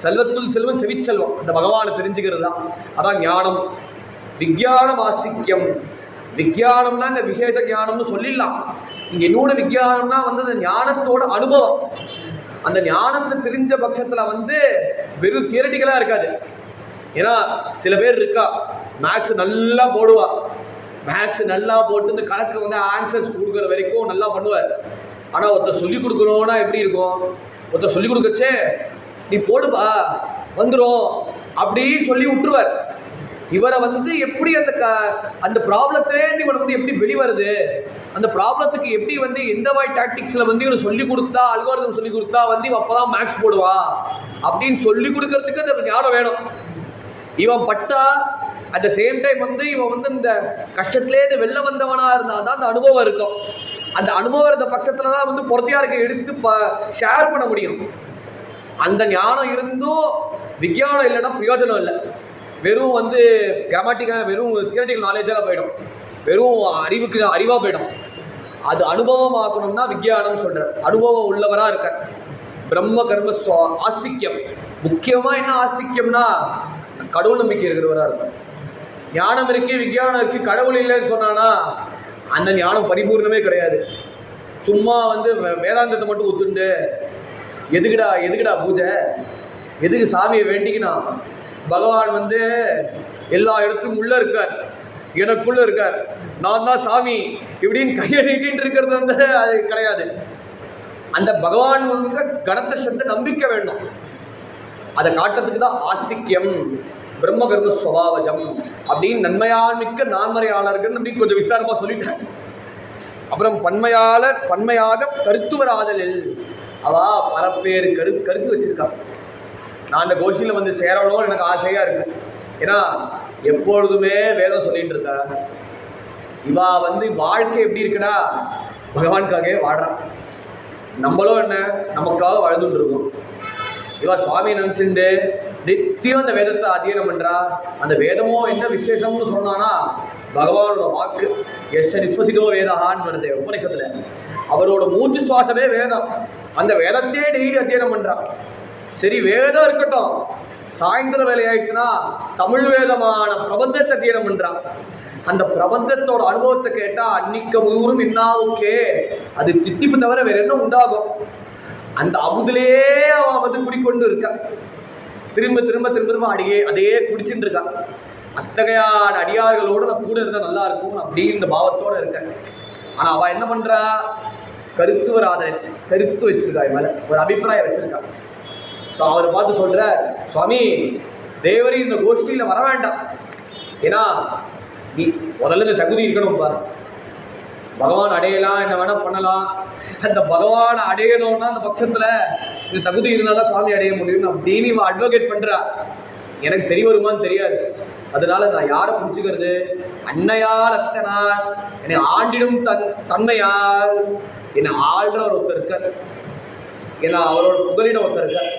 Speaker 3: செல்வத்துள் செல்வம் செவிச்செல்வம், அந்த பகவானை தெரிஞ்சுக்கிறது தான். அதான் ஞானம். விஞ்ஞானம் ஆஸ்திக்யம், விஞ்ஞானம்னா இந்த விசேஷ ஞானம்னு சொல்லிடலாம். இங்கே இன்னொன்று விஞ்ஞானம்னா வந்து அந்த ஞானத்தோட அனுபவம். அந்த ஞானத்தை தெரிஞ்ச பட்சத்தில் வந்து வெறும் தியரட்டிக்கலாக இருக்காது. ஏன்னா சில பேர் இருக்கா, மேக்ஸ் நல்லா போடுவா, மேக்ஸ் நல்லா போட்டு இந்த கணக்கு வந்து ஆன்சர்ஸ் கொடுக்குற வரைக்கும் நல்லா பண்ணுவார். ஆனால் ஒருத்தர் சொல்லிக் கொடுக்கணும்னா எப்படி இருக்கும், ஒருத்தர் சொல்லிக் கொடுக்கச்சே நீ போடுப்பா வந்துடும் அப்படின்னு சொல்லி விட்டுருவார். இவரை வந்து எப்படி அந்த ப்ராப்ளத்திலேருந்து இவனை வந்து எப்படி வெளிவருது, அந்த ப்ராப்ளத்துக்கு எப்படி வந்து எந்த மாதிரி டாக்டிக்ஸில் வந்து இவனை சொல்லிக் கொடுத்தா, அல்காரிதம் சொல்லிக் கொடுத்தா வந்து இவன் அப்போ தான் மேக்ஸ் போடுவான் அப்படின்னு சொல்லிக் கொடுக்கறதுக்கு அந்த ஞானம் வேணும். இவன் பட்டா அட் த சேம் டைம் வந்து இவன் வந்து இந்த கஷ்டத்துலேருந்து வெளில வந்தவனாக இருந்தால் தான் அந்த அனுபவம் இருக்கும். அந்த அனுபவம் இருந்த பட்சத்தில் தான் வந்து பொறுத்தையாருக்கு எடுத்து ஷேர் பண்ண முடியும். அந்த ஞானம் இருந்தும் விஞ்ஞானம் இல்லைன்னா பிரயோஜனம் இல்லை. வெறும் வந்து கிராமட்டிக்கல் வெறும் தியரட்டிக்கல் நாலேஜாக போயிடும், வெறும் அறிவாக போயிடும். அது அனுபவம் ஆக்கணும்னா விஞ்ஞானம் சொல்கிறார். அனுபவம் உள்ளவராக இருக்கார். பிரம்ம கர்ம ஆஸ்திக்யம், முக்கியமாக என்ன ஆஸ்திக்யம்னா கடவுள் நம்பிக்கை இருக்கிறவராக இருக்கார். ஞானம் இருக்கு, விஞ்ஞானம் இருக்கு, கடவுள் இல்லைன்னு சொன்னானா அந்த ஞானம் பரிபூர்ணமே கிடையாது. சும்மா வந்து வேதாந்தத்தை மட்டும் ஒத்துண்டு எதுக்குடா பூஜை, எதுக்கு சாமியை வேண்டிக்கினா? பகவான் வந்து எல்லா இடத்துக்கும் உள்ள இருக்கார், எனக்குள்ள இருக்கார், நான் தான் சாமி இப்படின்னு கையை நீட்டின்னு இருக்கிறது வந்து அது கிடையாது. அந்த பகவான் கணத்தை சத்த நம்பிக்கை வேண்டும். அதை காட்டுறதுக்கு தான் ஆஸ்திக்யம், பிரம்மகர்ம ஸ்வபாவஜம் அப்படின்னு நன்மையான்மிக்க நான்மறையாளர்கள் நம்பி கொஞ்சம் விஸ்தாரமாக சொல்லிட்டேன். அப்புறம் பன்மையாக கருத்துவராதலில் அவா பரப்பேறு கருத்து வச்சிருக்காங்க. நான் அந்த கோஷியில் வந்து சேரணும் எனக்கு ஆசையாக இருக்கு. ஏன்னா எப்பொழுதுமே வேதம் சொல்லிட்டு இருக்கா. இவா வந்து வாழ்க்கை எப்படி இருக்குன்னா பகவானுக்காகவே வாடுறான். நம்மளும் என்ன நமக்காக வாழ்ந்துட்டு இருக்கோம். இவா சுவாமி நினச்சிண்டு நித்தியம் அந்த வேதத்தை அத்தியனம் பண்ணுறா. அந்த வேதமும் என்ன விசேஷம்னு சொன்னான்னா பகவானோட வாக்கு. எஸ் நிஸ்வசிதோ வேதான்னு வருது உபநிஷத்துல. அவரோட மூச்சு சுவாசமே வேதம். அந்த வேதத்தையே டெய்லி அத்தியனம் பண்ணுறா. சரி வேதம் இருக்கட்டும், சாயந்தர வேலை ஆயிடுச்சுன்னா தமிழ் வேதமான பிரபந்தத்தை அத்தியனம் பண்ணுறான். அந்த பிரபந்தத்தோட அனுபவத்தை கேட்டால் அன்னிக்க முழுவதும் என்னாவுக்கே அது தித்திப்பு தவிர வேற என்ன உண்டாகும். அந்த அமுதிலேயே அவன் வந்து குடிக்கொண்டு இருக்கான். திரும்ப திரும்ப திரும்ப திரும்ப அதையே குடிச்சுட்டு இருக்கான். அத்தகையான அடியார்களோடு நான் கூட இருந்தால் நல்லா இருக்கும் அப்படின்ற பாவத்தோடு இருக்கேன். ஆனால் அவள் என்ன பண்ணுறா? கருத்து வச்சிருக்கா, மேலே ஒரு அபிப்பிராயம் வச்சிருக்கா. ஸோ அவர் பார்த்து சொல்கிற, சுவாமி தேவரி இந்த கோஷ்டியில் வர வேண்டாம். ஏன்னா நீ முதல்ல இந்த தகுதி இருக்கணும்ப்பா. பகவான் அடையலாம், என்ன வேணால் பண்ணலாம். அந்த பகவானை அடையணும்னா அந்த பட்சத்தில் இந்த தகுதி இருந்தால் தான் சுவாமி அடைய முடியும் அப்படின்னு இவன் அட்வொகேட் பண்ணுறா. எனக்கு சரி வருமானு தெரியாது. அதனால நான் யாரை பிடிச்சிக்கிறது? அன்னையால் அத்தனார் என்னை ஆண்டிடும் தன்மையால் என்னை ஆள்ற ஒருத்தர் இருக்கார். ஏன்னா அவரோட புகழிட ஒருத்தர் இருக்கார்.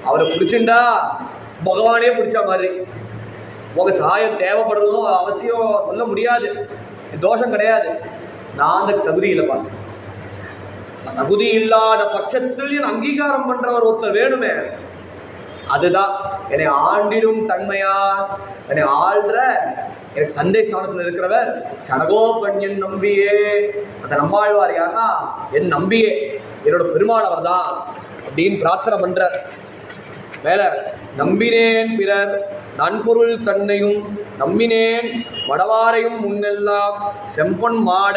Speaker 3: அவரை பிடிச்சுண்டா பகவானே பிடிச்ச மாதிரி. உங்க சாயம் தேவைப்படுறதும் அவசியம் சொல்ல முடியாது, தோஷம் கிடையாது. நான் அந்த தகுதி இல்லைப்பா. தகுதி இல்லாத பட்சத்தில் என் அங்கீகாரம் பண்றவர் ஒருத்தர் வேணுமே. அதுதான் என்னை ஆண்டிடும் தன்மையா என்னை ஆள்ற எனக்கு தந்தை ஸ்தானத்தில் இருக்கிறவர் சடகோபன்யன் நம்பியே. அந்த நம்மாழ்வார் யாருன்னா என் நம்பியே, என்னோட பெருமானவர் தான் அப்படின்னு பிரார்த்தனை பண்ற. மேல நம்பினேன் பிறர் நன்பொருள் தன்னையும் நம்பினேன் வடவாரையும் முன்னெல்லாம் செம்பொன் மாட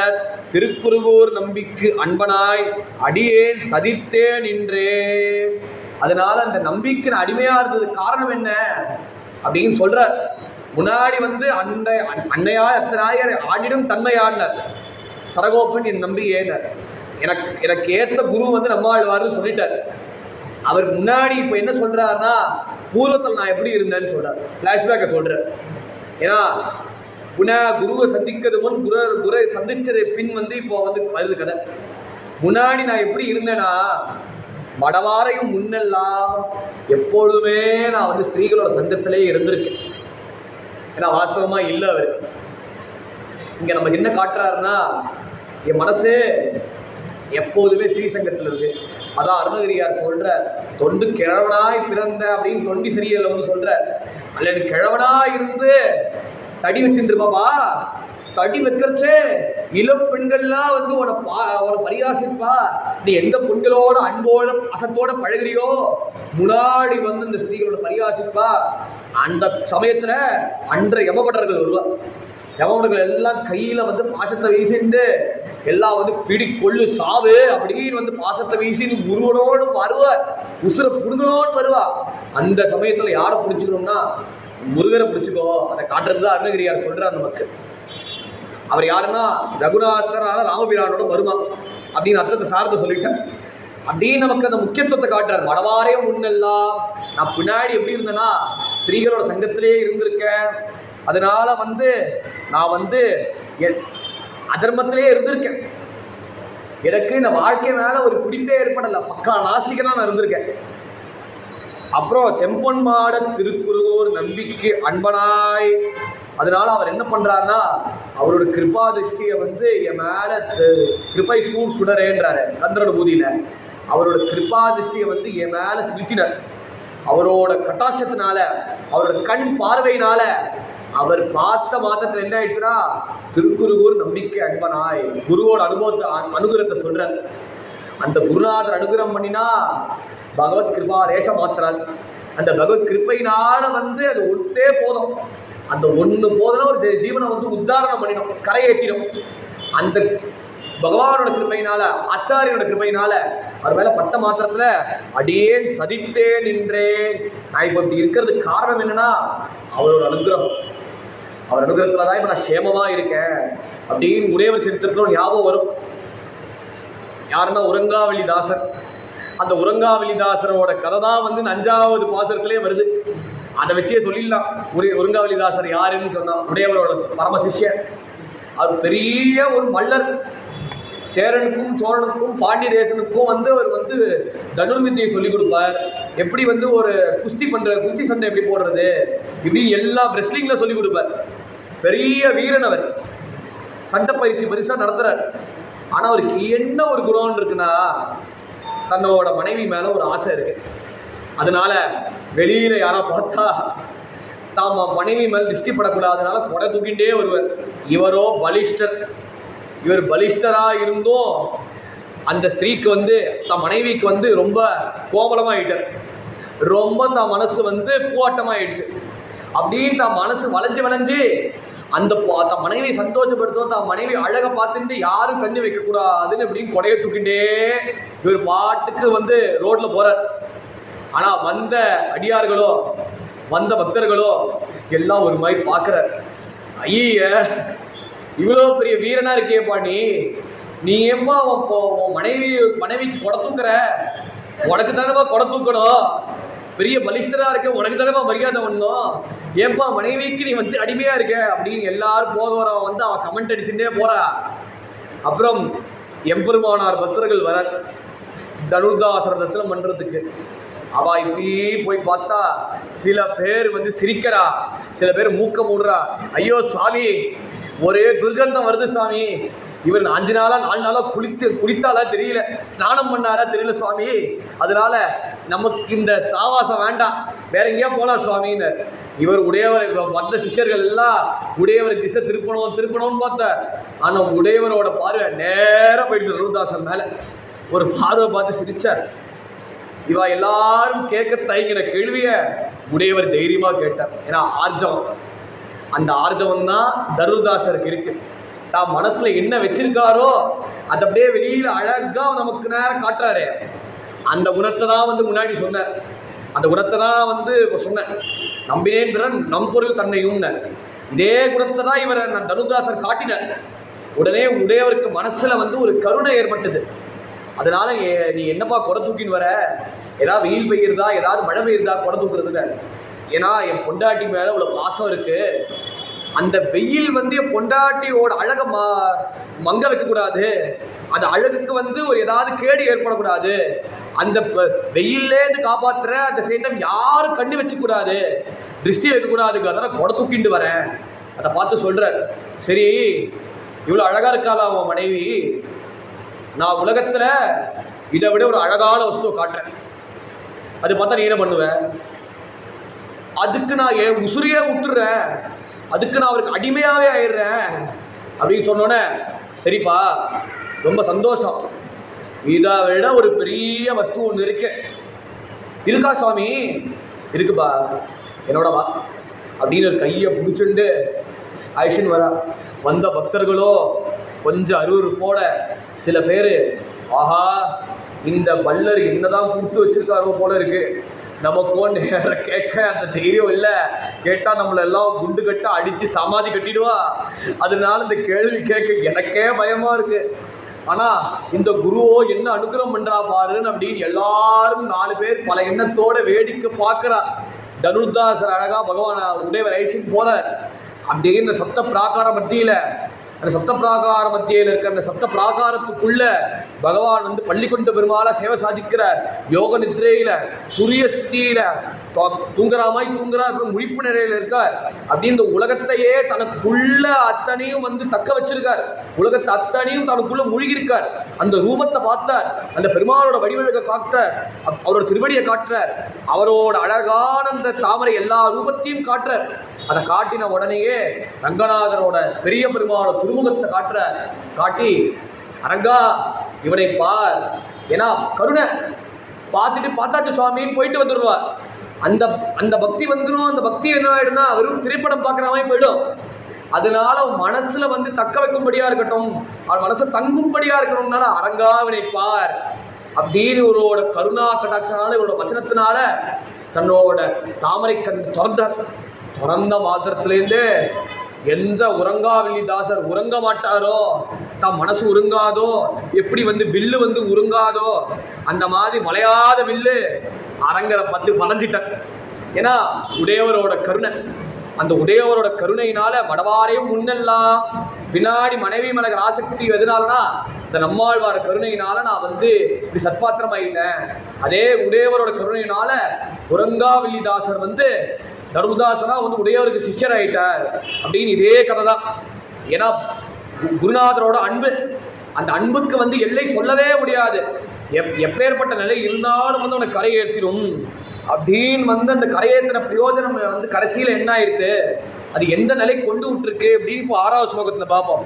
Speaker 3: திருக்குறுகூர் நம்பிக்கு அன்பனாய் அடியேன் சதித்தேன் நின்றே. அதனால அந்த நம்பிக்கை அடிமையா இருந்ததுக்கு காரணம் என்ன அப்படின்னு சொல்ற. முன்னாடி வந்து அன்னையா எத்தனாயர் ஆடிடும் தன்மையானார் சரகோப்பன் என் நம்பியேனர். எனக்கு ஏற்ற குரு வந்து நம்மாழ்வார்னு சொல்லிட்டார். அவர் முன்னாடி இப்போ என்ன சொல்றாருன்னா பூர்வத்தில் நான் எப்படி இருந்தேன்னு சொல்றாரு, ஃப்ளாஷ்பேக்கை சொல்றார். ஏன்னா குருவை சந்திக்கிறது முன் குரு சந்திச்சது பின் வந்து இப்போ வந்து வருது கதை. முன்னாடி நான் எப்படி இருந்தேன்னா மடவாரையும் முன்னெல்லாம் எப்பொழுதுமே நான் வந்து ஸ்திரீகளோட சங்கத்திலே இருந்திருக்கேன். ஏன்னா வாஸ்தவமா இல்லை அவர். இங்க நமக்கு என்ன காட்டுறாருன்னா என் மனசு எப்போதுமே ஸ்ரீசங்கத்தில் இருக்கு. அதான் அருணகிரியார் சொல்ற, தொண்டு கிழவனாய் பிறந்த அப்படின்னு தொண்டி சரியல்ல வந்து சொல்ற. அல்ல கிழவனாய் இருந்து தடி வச்சுருப்பாப்பா. தடி வைக்கிறச்சே இளம் பெண்கள்லாம் வந்து உன பரிகாசிப்பா. நீ எந்த பெண்களோட அன்போட அசத்தோட பழகிறியோ முன்னாடி வந்து இந்த ஸ்திரீகளோட பரிகாசிப்பா. அந்த சமயத்துல அன்ற யமபட்டர்கள் வருவா. யமபட்டர்கள் எல்லாம் கையில வந்து பாசத்தை வீசிட்டு எல்லாம் வந்து பிடி கொள்ளு சாவு அப்படின்னு வந்து பாசத்தை வீசின்னு உருவனோடு வருவா, உசுரை புடுங்கனோடு வருவா. அந்த சமயத்துல யாரை பிடிச்சிக்கணும்னா முருகரை பிடிச்சிக்கோ. அதை காட்டுறதுதான் அருணகிரியார் சொல்றார் நமக்கு. அவர் யாருன்னா ரகுநாதரான ராமபிரானோட வருமா அப்படின்னு அர்த்தத்தை சார்ந்த சொல்லிட்டேன். அப்படின்னு நமக்கு அந்த முக்கியத்துவத்தை காட்டுறாரு. மடவாரே முன்னெல்லாம் நான் பின்னாடி எப்படி இருந்தேன்னா ஸ்திரீகளோட சங்கத்திலே இருந்திருக்கேன். அதனால வந்து நான் வந்து அதர்மத்திலே இருந்திருக்கேன். எனக்கு இந்த வாழ்க்கை மேல ஒரு பிடிப்பே ஏற்படலை. பக்கா நாஸ்திகனா நான் இருந்திருக்கேன். அப்புறம் செம்பொன் மாட திருக்குறுகூர் நம்பிக்கை அன்பனாய். அதனால அவர் என்ன பண்றாருன்னா அவரோட கிருபா திருஷ்டியை வந்து என் மேல கிருபை சுடரேன்றாரு சந்திரன பூதியில. அவரோட கிருபா திருஷ்டியை வந்து என் மேல செலுத்தினார். அவரோட கட்டாட்சத்தினால அவரோட கண் பார்வையினால அவர் பார்த்த மாத்திரத்தில் என்ன ஆயிடுச்சுன்னா திருக்குறுகூர் நம்பிக்கை அன்பனாய் குருவோட அனுகிரகத்தை சொல்றார். அந்த குருநாதர் அனுகிரகம் பண்ணினா பகவத் கிருபா ரேஷ மாத்திரார். அந்த பகவத் கிருப்பையினால அது ஒன்றே போதும். அந்த ஒன்று போதும்னா ஒரு ஜீவனை உத்தாரணம் பண்ணிடும், கரையேற்றிடும். அந்த பகவானோட கிருப்பையினால, ஆச்சாரியோட கிருப்பையினால அவர் மேல பட்ட மாத்திரத்துல அடியேன் சதித்தே நின்றேன். நான் இப்ப இப்படி இருக்கிறதுக்கு காரணம் என்னன்னா அவரோட அனுகிரகம். அவர் அனுகிரகத்துலதான் இப்ப நான் சேமமா இருக்கேன் அப்படின்னு உடையவர் சரித்திரத்துல ஞாபகம் வரும். யாருன்னா உரங்காவலிதாசர். அந்த உரங்காவலிதாசரோட கதை தான் 5வது பாசுரத்திலே வருது. அதை வச்சே சொல்லிடலாம். உரங்காவலிதாசர் யாருன்னு சொன்னா உடையவரோட பரம சிஷ்யன். அவர் பெரிய ஒரு மல்லர். சேரனுக்கும் சோழனுக்கும் பாண்டிய தேசனுக்கும் அவர் தனுர்வித்தியை சொல்லிக் கொடுப்பார். எப்படி ஒரு குஸ்தி சண்டை எப்படி போடுறது இப்படின்னு எல்லா ரெஸ்லிங்ல சொல்லிக் கொடுப்பார். பெரிய வீரன் அவர். சண்டை பயிற்சி பெருசா நடத்துறார். ஆனா அவருக்கு என்ன ஒரு குணம் இருக்குன்னா தன்னோட மனைவி மேல ஒரு ஆசை இருக்கு. அதனால வெளியில யாரா பார்த்தா தாம மனைவி மேல திருஷ்டி படக்கூடாதனால கொடை தூக்கிட்டே வருவார். இவரோ பலிஷ்டர். இவர் பலிஷ்டரா இருந்தும் அந்த ஸ்திரீக்கு தன் மனைவிக்கு ரொம்ப கோபலமாயிட்டார். ரொம்ப தான் மனசு பூவாட்டமாயிடுச்சு. அப்படின்னு தான் மனசு வளைஞ்சு அந்த தன் மனைவி சந்தோஷப்படுத்தும், தான் மனைவி அழகை பார்த்துட்டு யாரும் கண்ணு வைக்கக்கூடாதுன்னு அப்படின்னு கொடையை தூக்கிட்டே இவர் பாட்டுக்கு ரோட்ல போறார். ஆனா வந்த அடியார்களோ வந்த பக்தர்களோ எல்லாம் ஒரு மாதிரி பார்க்குறார். ஐய இவ்வளோ பெரிய வீரனா இருக்கேப்பா நீ ஏம்மா உன் மனைவிக்கு கொடை தூக்குற? உனக்கு தானேப்பா கொடை தூக்கணும். பெரிய பலிஷ்டரா இருக்க, உனக்கு தானேப்பா மரியாதை பண்ணணும். ஏன்பா மனைவிக்கு நீ அடிமையா இருக்க அப்படின்னு எல்லாரும் போக வரவன் அவன் கமெண்ட் அடிச்சுட்டே போறா. அப்புறம் எம்பெருமானார் பக்தர்கள் வர தனுர்தாசர தரிசனம் பண்றதுக்கு. அவ இப்படி போய் பார்த்தா சில பேர் சிரிக்கிறா, சில பேர் மூக்க மூடுறா. ஐயோ சுவாமி ஒரே துர்கந்தம் வருது சுவாமி, இவர் 4 நாளா குளித்தாலா தெரியல, ஸ்நானம் பண்ணாரா தெரியல சுவாமி, அதனால நமக்கு இந்த சாவாசம் வேண்டாம், வேற எங்கேயா போலாம் சுவாமின்னு. இவர் உடையவர் வந்த சிஷ்யர்கள் எல்லாம் உடையவர் திசை திருப்பணும்னு பார்த்தார். ஆனா உடையவரோட பார்வை நேரம் போயிட்டு தனுர்தாசன் மேல ஒரு பார்வை பார்த்து சிரிச்சார். இவா எல்லாரும் கேட்க தயங்கின கேள்விய உடையவர் தைரியமா கேட்டார். ஏன்னா ஆர்ஜவம், அந்த ஆர்ஜவம் தான் தனுர்தாசருக்கு இருக்கு. தான் மனசுல என்ன வச்சிருக்காரோ அதை அப்படியே வெளியில அழகா நமக்கு நேரம் காட்டுறாரு. அந்த குணத்தை தான் முன்னாடி சொன்னார். அந்த குணத்தை தான் சொன்னேன். நம்பினேன் நம் பொருள் தன்னையும். இதே குணத்தை தான் இவர் தனுர்தாசர் காட்டினார். உடனே உடையவருக்கு மனசுல ஒரு கருணை ஏற்பட்டது. அதனால நீ என்னப்பா கொடை தூக்கின்னு வர, ஏதாவது வெயில் பெய்யுறதா, ஏதாவது மழை பெய்யுறதா கொடை தூக்குறதுன்னு. ஏன்னா என் பொண்டாட்டி மேல இவ்வளவு பாசம் இருக்கு. அந்த வெயில் என் பொண்டாட்டியோட அழகை மங்க வைக்கக்கூடாது, அந்த அழகுக்கு ஒரு ஏதாவது கேடு ஏற்படக்கூடாது, அந்த வெயிலேருந்து காப்பாற்றுற அந்த சேட்டம் யாரும் கண்ணு வச்சுக்கூடாது, திருஷ்டி வைக்கக்கூடாதுக்கு, அதெல்லாம் கொடை தூக்கிட்டு வரேன். அதை பார்த்து சொல்ற, சரி இவ்வளோ அழகா இருக்காளா அவன் மனைவி, நான் உலகத்துல இதை விட ஒரு அழகான வஸ்துவை காட்டுறேன், அது பார்த்தா நீ என்ன பண்ணுவ? அதுக்கு நான் என் உசுரையே விட்டுறேன், அதுக்கு நான் அவருக்கு அடிமையாவே ஆயிடுறேன் அப்படின்னு சொன்னோன்னே, சரிப்பா ரொம்ப சந்தோஷம், இதை விட ஒரு பெரிய வஸ்து ஒன்று இருக்கா சுவாமி? இருக்குப்பா, என்னோட வா அப்படின்னு ஒரு கையை பிடிச்சுண்டு ஆயிஷன் வரா. வந்த பக்தர்களோ கொஞ்சம் அருவருப்போட, சில பேர் ஆஹா இந்த பல்லர் என்னதான் கொடுத்து வச்சிருக்காரோ போல இருக்கு, நமக்கோ நேரம் கேட்க அந்த தைரியம் இல்லை, கேட்டால் நம்மளை எல்லாம் குண்டு கட்ட அடித்து சமாதி கட்டிடுவா, அதனால இந்த கேள்வி கேட்க எனக்கே பயமாக இருக்கு. ஆனால் இந்த குருவோ என்ன அனுகிரகம் பண்ணுறா பாருன்னு அப்படின்னு எல்லாரும் 4 பேர் பல எண்ணத்தோட வேடிக்கை பார்க்குறா. தனுர்தாசர் அழகா பகவான் உடையவர் ஐஷன் போறார். அப்படியே இந்த சப்த பிராகார மத்தியில, அந்த சப்த பிராகார மத்தியில் இருக்கிற அந்த சப்த பிராகாரத்துக்குள்ள பகவான் பள்ளிக்கொண்ட பெருமாளா சேவை சாதிக்கிறார். யோக நித்ரையில துரிய ஸ்திதியில தூங்குறார், முழிப்பு நிலையில இருக்கார். அப்படின்னு இந்த உலகத்தையே தனக்குள்ள அத்தனையும் தக்க வச்சிருக்கார். உலகத்தை அத்தனையும் தனக்குள்ள மூழ்கிருக்கார். அந்த ரூபத்தை பார்த்தார், அந்த பெருமாளோட வடிவழகை காட்டுறார், அவரோட திருவடியை காட்டுறார், அவரோட அழகான அந்த தாமரை எல்லா ரூபத்தையும் காட்டுறார். அதை காட்டின உடனேயே ரங்கநாதரோட பெரிய பெருமாளோட திருமுகத்தை காட்டி அரங்கா இவனை பார், ஏன்னா கருணை பார்த்தாச்சு சுவாமின்னு போயிட்டு வந்துடுவார். அந்த அந்த பக்தி வந்துடும். அந்த பக்தி என்ன ஆயிடும்னா வெறும் திரைப்படம் பார்க்குற மாதிரி போயிடும். அதனால மனசுல தக்க வைக்கும்படியா இருக்கட்டும், அவன் மனசை தங்கும்படியா இருக்கணும்னால அரங்காவினை பார் அப்படின்னு இவரோட கருணா கடாட்சனால இவரோட வச்சனத்தினால தன்னோட தாமரை கண் திறந்த மாத்திரத்திலேருந்து எந்த உறங்காவில்லிதாசர் உறங்க மாட்டாரோ, தான் மனசு உருங்காதோ, எப்படி வில்லு உருங்காதோ அந்த மாதிரி மலையாத வில்லு அரங்கரை வளைஞ்சிட்டார். ஏன்னா உடையவரோட கருணை, அந்த உடையவரோட கருணையினால வடவாரையும் முன்னெல்லாம் பின்னாடி மனைவி மலக ஆசக்தி எதுனாலனா இந்த நம்மாழ்வார கருணையினால நான் இப்படி சத்பாத்திரம் ஆயிட்டேன். அதே உடையவரோட கருணையினால உறங்காவில்லிதாசர் தர்மதாசனா உடையவருக்கு சிஷ்யர் ஆயிட்டார் அப்படின்னு இதே கதை தான். ஏன்னா குருநாதரோட அன்பு, அந்த அன்புக்கு எல்லை சொல்லவே முடியாது. எப்பேற்பட்ட நிலை இருந்தாலும் உனக்கு கரை ஏற்றிடும் அப்படின்னு அந்த கரையேற்றின பிரயோஜனம் கடைசியில் என்ன ஆயிடுது, அது எந்த நிலை கொண்டு விட்டுருக்கு அப்படின்னு இப்போ 6வது ஸ்லோகத்தில் பார்ப்போம்.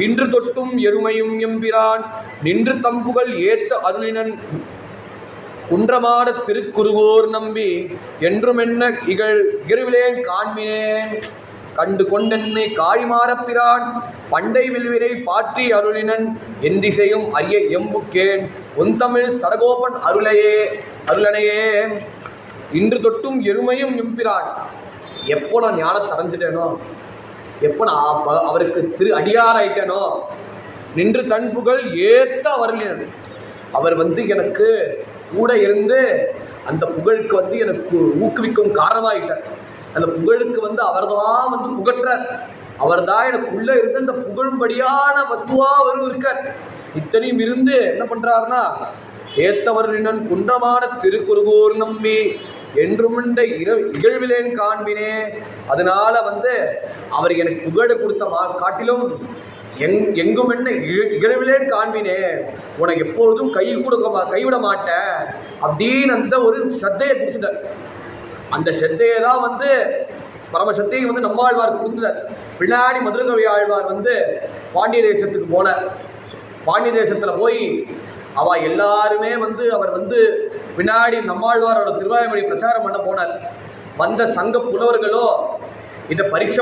Speaker 3: இன்று தொட்டும் எருமையும் எம்பிரான் நின்று தம்புகள் ஏத்த அருளினன் குன்றமாட திருக்குருகூர் நம்பி என்றும் என்ன இகழ்விலேன் காண்மினேன் கண்டு கொண்டென்னை காய்மாறப்பிரான் பண்டை வில்வினை பாற்றி அருளினன் எந்திசையும் அரிய எம்புக்கேன் ஒந்தமிழ் சடகோபன் அருளனையே. இன்று தொட்டும் எருமையும் எம்பிரான், எப்போ நான் ஞானத்தை அடைஞ்சிட்டேனோ, எப்போ நான் அவருக்கு அடியாராயிட்டேனோ, நின்று தன்புகள் ஏத்த அருளினன், அவர் எனக்கு கூட இருந்து அந்த புகழுக்கு எனக்கு ஊக்குவிக்கும் காரணமாயிட்டார். அந்த புகழுக்கு அவர் தான் புகற்றார். அவர் தான் எனக்குள்ளே இருந்து அந்த புகழும்படியான வஸ்துவா அவரும் இருக்கார். இத்தனையும் இருந்து என்ன பண்ணுறாருன்னா, ஏத்தவர்களின் குன்றமான திருக்குருகூர் நம்பி என்றும் இகழ்விலேன் காண்பினே. அதனால அவர் எனக்கு புகழை கொடுத்த காட்டிலும் எங்கும் என்ன இகழ்விலேன் காண்பினே, உனக்கு எப்பொழுதும் கைவிட மாட்டேன் அப்படின்னு அந்த ஒரு ஸ்ரத்தையை கொடுத்துட்டார். அந்த ஸ்ரத்தையை தான் பரமசத்தையை நம்மாழ்வார் கொடுத்துட்டார். பின்னாடி மதுரகவி ஆழ்வார் பாண்டிய தேசத்துக்கு போனார். பாண்டிய தேசத்தில் போய் எல்லாருமே அவர் பின்னாடி நம்மாழ்வாரோட திருவாய்மொழி பிரச்சாரம் பண்ண போனார். வந்த சங்க புலவர்களோ இதை பரீட்சை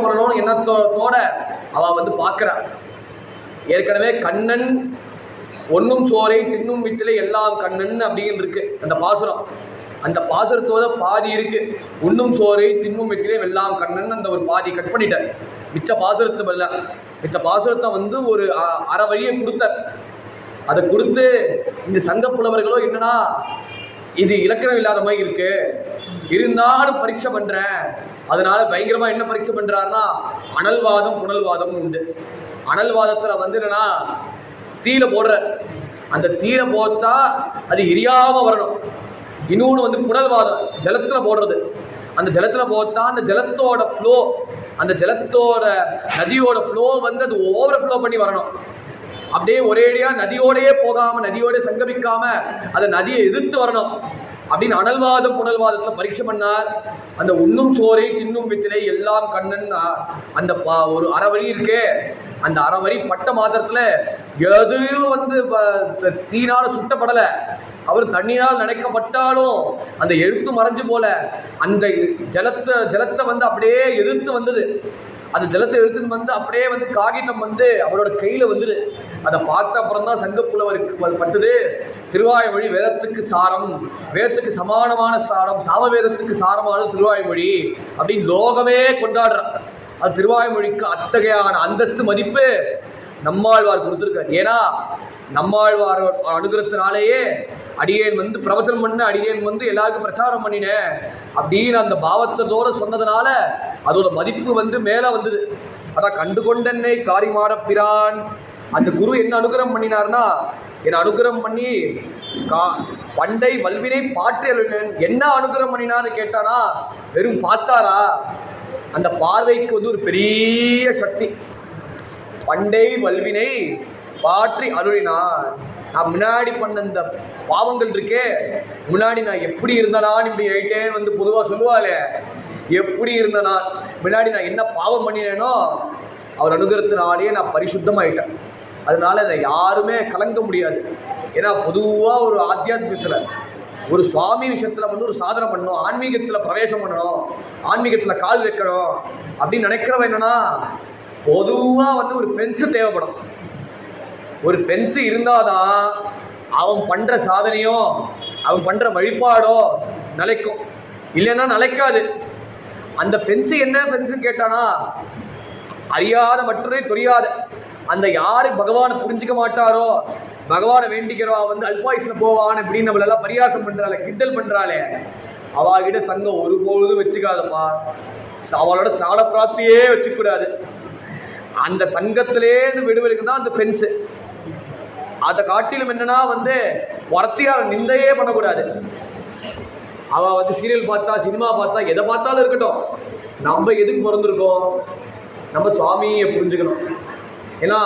Speaker 3: பண்ணணும் எண்ணத்தோட பார்க்குறார். ஏற்கனவே கண்ணன் ஒன்னும் சோரை தின்னும் வீட்டிலே எல்லாம் கண்ணன் அப்படின்னு இருக்கு அந்த பாசுரம். அந்த பாசுரத்தோட பாதி இருக்கு, உண்ணும் சோரை தின்னும் வீட்டிலே எல்லாம் கண்ணன். அந்த ஒரு பாதி கட் பண்ணிட்டார். மிச்ச பாசுரத்தை ஒரு அரை வழியை கொடுத்தார். அதை கொடுத்து இந்த சங்க புலவர்களோ என்னன்னா, இது இலக்கணம் இல்லாத மாதிரி இருக்கு, இருந்தாலும் பரீட்சை பண்றேன். அதனால பயங்கரமா என்ன பரீட்சை பண்றாருன்னா, அனல்வாதம் புனல்வாதம் உண்டு. அனல்வாதத்துல என்னன்னா, தீயில போடுற அந்த தீயில போட்டா அது எரியாம வரணும். இன்னொன்று புனல்வாதம் ஜலத்துல போடுறது. அந்த ஜலத்துல போட்டா அந்த ஜலத்தோட ஃப்ளோ, அந்த ஜலத்தோட நதியோட ஃப்ளோ அது ஓவர் ஃப்ளோ பண்ணி வரணும். அப்படியே ஒரேடியா நதியோடையே போகாம, நதியோட சங்கமிக்காம அதை நதியை எதிர்த்து வரணும் அப்படின்னு அனல்வாதம் புனல்வாதத்துல பரீட்சை பண்ணார். அந்த உண்ணும் சோரை தின்னும் வித்திலை எல்லாம் கண்ணன் அந்த ஒரு அறவழி இருக்கே, அந்த அறவழி பட்ட மாத்திரத்துல எதுலையும் தீனால சுட்டப்படலை. அவர் தண்ணீரால் நினைக்கப்பட்டாலும் அந்த எழுத்து மறைஞ்சு போல அந்த ஜலத்தை அப்படியே எதிர்த்து வந்தது. அந்த ஜலத்தை எடுத்துன்னு அப்படியே காகிதம் அவரோட கையில வந்துது. அதை பார்த்த அப்புறம் தான் சங்கப்புலவருக்கு பட்டது, திருவாய்மொழி வேதத்துக்கு சாரம், வேதத்துக்கு சமானமான சாரம், சாமவேதத்துக்கு சாரமான திருவாய்மொழி அப்படின்னு லோகமே கொண்டாடுறான். அது திருவாய்மொழிக்கு அத்தகையான அந்தஸ்து மதிப்பு நம்மாழ்வார் கொடுத்துருக்கார். ஏன்னா நம்மாழ்வார் அனுகிரகத்தினாலேயே அடியேன் பிரவச்சனம் பண்ண, அடியேன் எல்லாருக்கும் பிரச்சாரம் பண்ணினேன் அப்படின்னு அந்த பாவத்தோட சொன்னதுனால அதோட மதிப்பு மேலே வந்தது. அதான் கண்டு கொண்டென்னை காரிமாறப்பிரான். அந்த குரு என்ன அனுகிரகம் பண்ணினார்னா, என்னை அனுகிரகம் பண்ணி பண்டை வல்வினை பாற்றி என்ன அனுகிரகம் பண்ணினான்னு கேட்டானா, வெறும் பார்த்தாரா, அந்த பார்வைக்கு ஒரு பெரிய சக்தி. பண்டை வல்வினை பாற்றி அருளினார். நான் முன்னாடி பண்ண இந்த பாவங்கள் இருக்கே, முன்னாடி நான் எப்படி இருந்தனான்னு இப்படி ஆயிட்டே வந்து பொதுவாக சொல்லுவாளே, எப்படி இருந்தனா முன்னாடி நான் என்ன பாவம் பண்ணினேனோ அவர் அனுகிரகத்தினாலேயே நான் பரிசுத்தமாயிட்டேன். அதனால இதை யாருமே கலங்க முடியாது. ஏன்னா பொதுவாக ஒரு ஆத்தியாத்மிகத்தில் ஒரு சுவாமி விஷயத்தில் வந்து ஒரு சாதனை பண்ணணும், ஆன்மீகத்தில் பிரவேசம் பண்ணணும், ஆன்மீகத்தில் கால் வைக்கணும் அப்படின்னு நினைக்கிறவன் என்னன்னா, பொதுவாக வந்து ஒரு ஃபென்ஸு தேவைப்படும். ஒரு ஃபென்ஸு இருந்தாதான் அவன் பண்ணுற சாதனையோ அவன் பண்ணுற வழிபாடோ நிலைக்கும், இல்லைன்னா நிலைக்காது. அந்த ஃபென்ஸு என்ன ஃபென்ஸுன்னு கேட்டானா, அறியாத மற்றே தெரியாத அந்த யாரு பகவானை புரிஞ்சிக்க மாட்டாரோ, பகவானை வேண்டிக்கிறவா வந்து அல்பாயுசில் போவான் அப்படின்னு நம்மளெல்லாம் பரியாசம் பண்ணுறாளே, கிண்டல் பண்ணுறாளே, அவகிட்ட சங்கம் ஒருபொழுதும் வச்சுக்காதப்பா. அவளோட ஸ்நான பிராப்தியே வச்சுக்கூடாது. அந்த சங்கத்திலேருந்து விடுவதற்கு தான் அந்த ஃபென்ஸு. அதை காட்டிலும் என்னன்னா வந்து வரத்தியால் நிந்தையே பண்ணக்கூடாது. அவள் வந்து சீரியல் பார்த்தா, சினிமா பார்த்தா, எதை பார்த்தாலும் இருக்கட்டும், நம்ம எதுக்கு பிறந்திருக்கோம்? நம்ம சுவாமியை புரிஞ்சுக்கணும். ஏன்னா